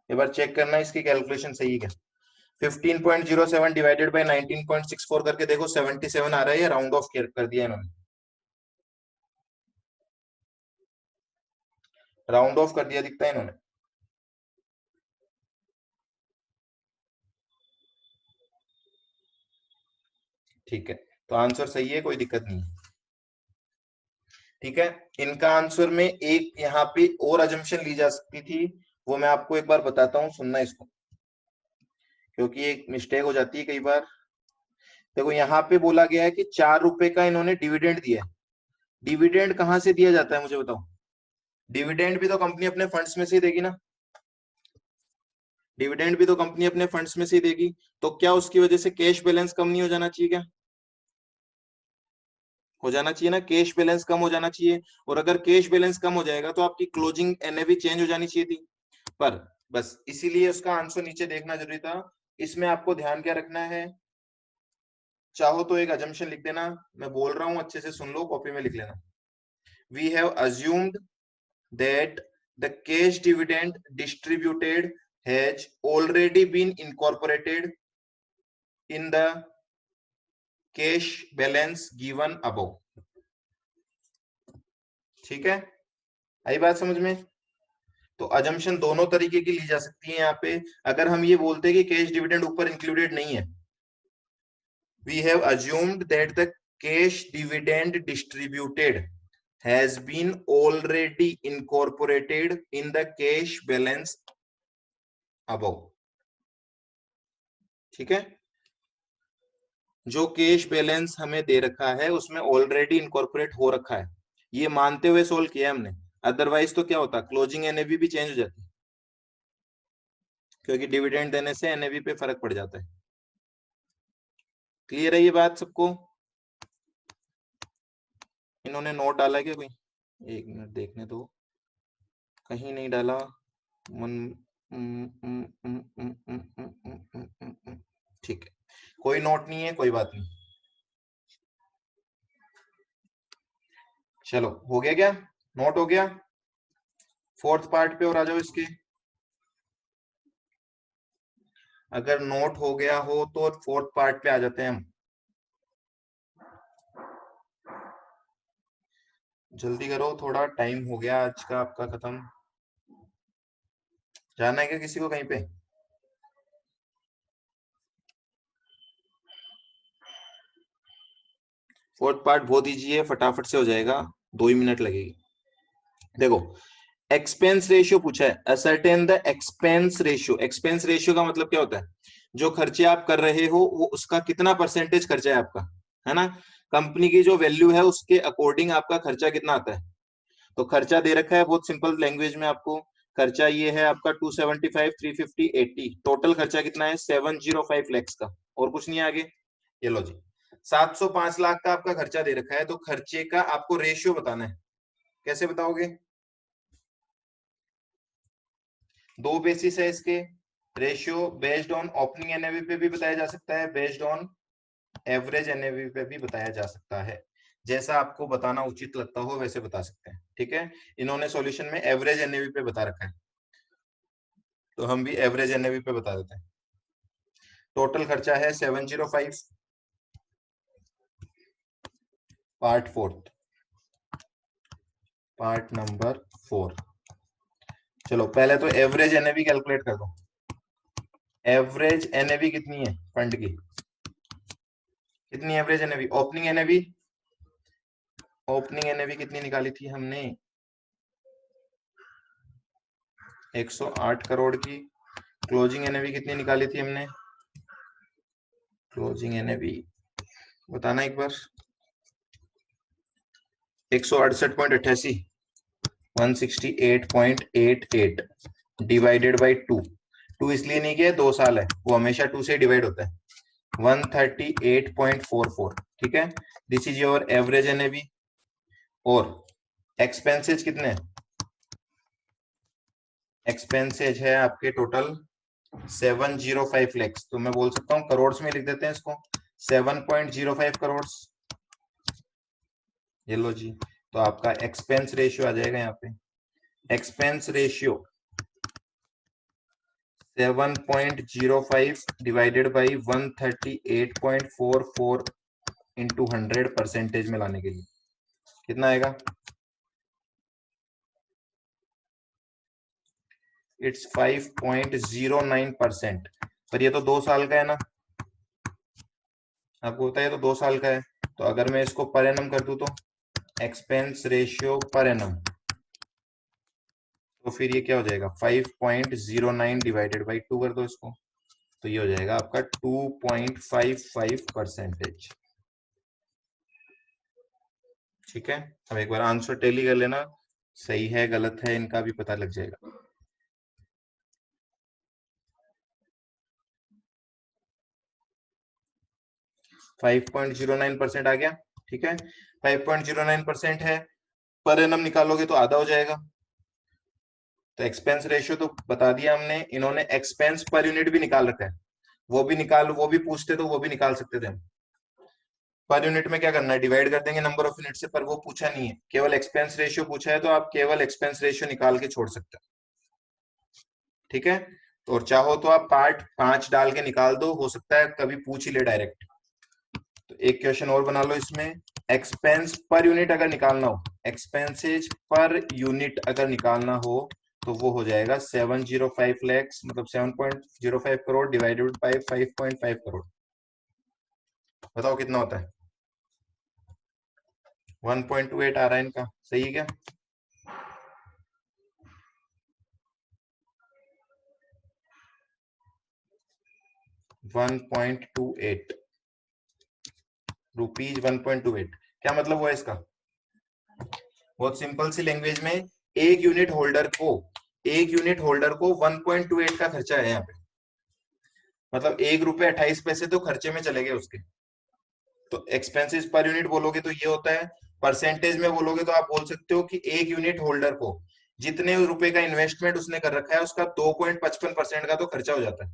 एक बार चेक करना इसकी कैलकुलेशन सही है क्या। 15.07 डिवाइडेड बाई 19.64 करके देखो 77 आ रहा है या राउंड ऑफ कर दिया इन्होंने? राउंड ऑफ कर दिया दिखता है इन्होंने। ठीक है, तो आंसर सही है, कोई दिक्कत नहीं है। ठीक है, इनका आंसर में एक यहाँ पे और अजम्पशन ली जा सकती थी, वो मैं आपको एक बार बताता हूँ, सुनना इसको, क्योंकि एक मिस्टेक हो जाती है कई बार। देखो यहाँ पे बोला गया है कि 4 रुपए का इन्होंने डिविडेंड दिया है। डिविडेंड कहाँ से दिया जाता है मुझे बताओ? डिविडेंड भी तो कंपनी अपने फंड्स में से ही देगी ना। डिविडेंड भी तो कंपनी अपने फंड्स में से ही देगी, तो क्या उसकी वजह से कैश बैलेंस कम नहीं हो जाना चाहिए क्या? हो जाना चाहिए ना, कैश बैलेंस कम हो जाना चाहिए। और अगर कैश बैलेंस कम हो जाएगा तो आपकी क्लोजिंग एनएवी चेंज हो जानी चाहिए थी। पर बस इसीलिए उसका आंसर नीचे देखना जरूरी था। इसमें आपको ध्यान क्या रखना है, चाहो तो एक अजम्पशन लिख देना, मैं बोल रहा हूं अच्छे से सुन लो, कॉपी में लिख लेना। We have assumed that the cash dividend distributed has already been incorporated in the cash balance given above। ठीक है, आई बात समझ में? तो अजम्पशन दोनों तरीके की ली जा सकती है यहाँ पे। अगर हम ये बोलते हैं कि कैश डिविडेंड ऊपर इंक्लूडेड नहीं है, we have assumed that the cash dividend distributed has been already incorporated in the cash balance above। ठीक है, जो कैश बैलेंस हमें दे रखा है उसमें ऑलरेडी इनकॉर्पोरेट हो रखा है, ये मानते हुए सोल्व किया हमने। अदरवाइज तो क्या होता, क्लोजिंग एनएवी भी चेंज हो जाती, क्योंकि डिविडेंड देने से एनएवी पे फर्क पड़ जाता है। क्लियर है ये बात सबको? इन्होंने नोट डाला क्या कोई? एक मिनट देखने दो, कहीं नहीं डाला। ठीक है, कोई नोट नहीं है, कोई बात नहीं। चलो हो गया क्या? नोट हो गया? फोर्थ पार्ट पे और आ जाओ इसके। अगर नोट हो गया हो तो फोर्थ पार्ट पे आ जाते हैं हम। जल्दी करो, थोड़ा टाइम हो गया आज का आपका खत्म। जाना है क्या किसी को कहीं पे? फोर्थ पार्ट बहुत इजी है, फटाफट से हो जाएगा, 2 ही मिनट लगेगी। देखो एक्सपेंस रेशियो पूछा है, ascertain the expense ratio. Expense ratio का मतलब क्या होता है? जो खर्चे आप कर रहे हो वो उसका कितना परसेंटेज खर्चा है आपका, है ना। कंपनी की जो वैल्यू है उसके अकॉर्डिंग आपका खर्चा कितना आता है। तो खर्चा दे रखा है बहुत सिंपल लैंग्वेज में आपको। खर्चा ये है आपका 275, 350, 80। टोटल खर्चा कितना है? 705 लैक्स का, और कुछ नहीं आगे। ये लो जी, 705 लाख का आपका खर्चा दे रखा है, तो खर्चे का आपको रेशियो बताना है। कैसे बताओगे? दो बेसिस है इसके, ratio based on opening NAV पे भी बताया जा सकता है, बेस्ड ऑन एवरेज एनएवी पे भी बताया जा सकता है। जैसा आपको बताना उचित लगता हो वैसे बता सकते हैं। ठीक है, इन्होंने सॉल्यूशन में एवरेज एनएवी पे बता रखा है, तो हम भी एवरेज एनएवी पे बता देते हैं। टोटल खर्चा है 705। Part fourth, part number 4। चलो पहले तो एवरेज एनएवी कैलकुलेट कर दो। एवरेज एनएवी कितनी है फंड की, कितनी average NAV? Opening NAV, opening NAV कितनी निकाली थी हमने? 108 करोड़ की। क्लोजिंग एनएवी कितनी निकाली थी हमने? क्लोजिंग एनएवी बताना एक बार। 168.88, 168.88 डिवाइडेड बाई 2। 2 इसलिए नहीं किया, 2 साल है, वो हमेशा 2 से डिवाइड होता है। 138.44। ठीक है, this is your average NAV. और एक्सपेंसेज कितने? एक्सपेंसेज है आपके टोटल 705 लैक्स। तो मैं बोल सकता हूं करोड़ में लिख देते हैं इसको, 7.05 करोड़। ये लो जी, तो आपका एक्सपेंस रेशियो आ जाएगा यहाँ पे। Expense ratio 7.05 divided by 138.44 into 100% में लाने के लिए कितना आएगा? इट्स 5.09%। पर ये तो 2 साल का है ना, आपको पता है तो 2 साल का है। तो अगर मैं इसको पर एनम कर दूं तो एक्सपेंस रेशियो पर एनम, तो फिर ये क्या हो जाएगा? 5.09 डिवाइडेड बाई 2 कर दो इसको, तो ये हो जाएगा आपका 2.55%। ठीक है, अब एक बार आंसर टेली कर लेना, सही है गलत है इनका भी पता लग जाएगा। 5.09% आ गया। ठीक है, 5.09% है, पर एनम निकालोगे तो आधा हो जाएगा। तो एक्सपेंस रेशियो तो बता दिया हमने, इन्होंने एक्सपेंस पर यूनिट भी निकाल रखा है, वो भी पूछते तो वो भी निकाल सकते थे हम। पर यूनिट में क्या करना है, डिवाइड कर देंगे नंबर ऑफ यूनिट से, पर वो पूछा नहीं है, केवल एक्सपेंस रेशियो पूछा है, तो आप केवल एक्सपेंस रेशियो निकाल के छोड़ सकते हो। ठीक है, तो और चाहो तो आप पार्ट 5 डाल के निकाल दो, हो सकता है कभी पूछ ही ले डायरेक्ट। तो एक क्वेश्चन और बना लो इसमें, एक्सपेंस पर यूनिट अगर निकालना हो, एक्सपेंसेज पर यूनिट अगर निकालना हो, तो वो हो जाएगा 705 लैक्स, मतलब 7.05 करोड़ डिवाइडेड बाई 5.5 करोड़। बताओ कितना होता है? 1.28 आ रहा है इनका, सही है क्या? 1.28 रुपीज, 1.28। क्या मतलब हुआ इसका? बहुत सिंपल सी लैंग्वेज में, एक यूनिट होल्डर को, एक यूनिट होल्डर को 1.28 का खर्चा है यहाँ पे, मतलब 1 रुपये 28 पैसे तो खर्चे में चले गए उसके। तो एक्सपेंसेस पर यूनिट बोलोगे तो ये होता है, परसेंटेज में बोलोगे तो आप बोल सकते हो कि एक यूनिट होल्डर को जितने रुपए का इन्वेस्टमेंट उसने कर रखा है उसका 2.55% का तो खर्चा हो जाता है।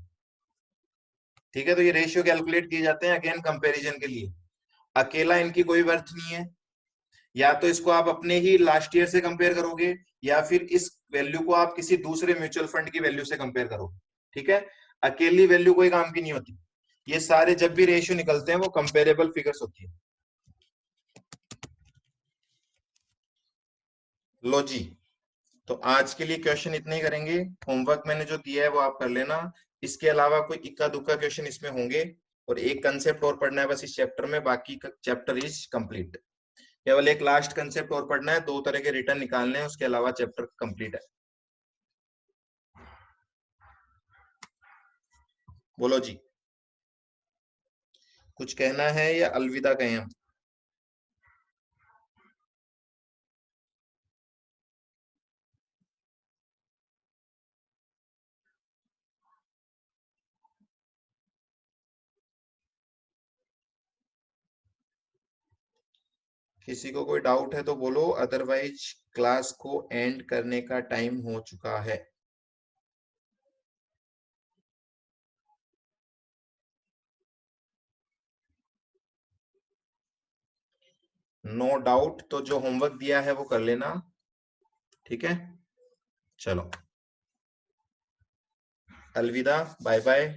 ठीक है, तो ये रेशियो कैलकुलेट किए जाते हैं अगेन कंपैरिजन के लिए। अकेला इनकी कोई वर्थ नहीं है, या तो इसको आप अपने ही लास्ट ईयर से कंपेयर करोगे, या फिर इस वैल्यू को आप किसी दूसरे म्यूचुअल फंड की वैल्यू से कंपेयर करो। ठीक है, अकेली वैल्यू कोई काम की नहीं होती, ये सारे जब भी रेशियो निकलते हैं वो कंपेरेबल फिगर्स होती है। लो जी, तो आज के लिए क्वेश्चन इतने ही करेंगे, होमवर्क मैंने जो दिया है वो आप कर लेना। इसके अलावा कोई इक्का दुक्का क्वेश्चन इसमें होंगे, और एक कंसेप्ट और पढ़ना है बस इस चैप्टर में, बाकी का चैप्टर इज कंप्लीट। केवल एक लास्ट कंसेप्ट और पढ़ना है, 2 तरह के रिटर्न निकालने हैं, उसके अलावा चैप्टर कंप्लीट है। बोलो जी, कुछ कहना है या अलविदा कहें हम? किसी को कोई डाउट है तो बोलो, अदरवाइज क्लास को एंड करने का टाइम हो चुका है। No doubt. तो जो होमवर्क दिया है वो कर लेना, ठीक है। चलो, अलविदा, बाय बाय।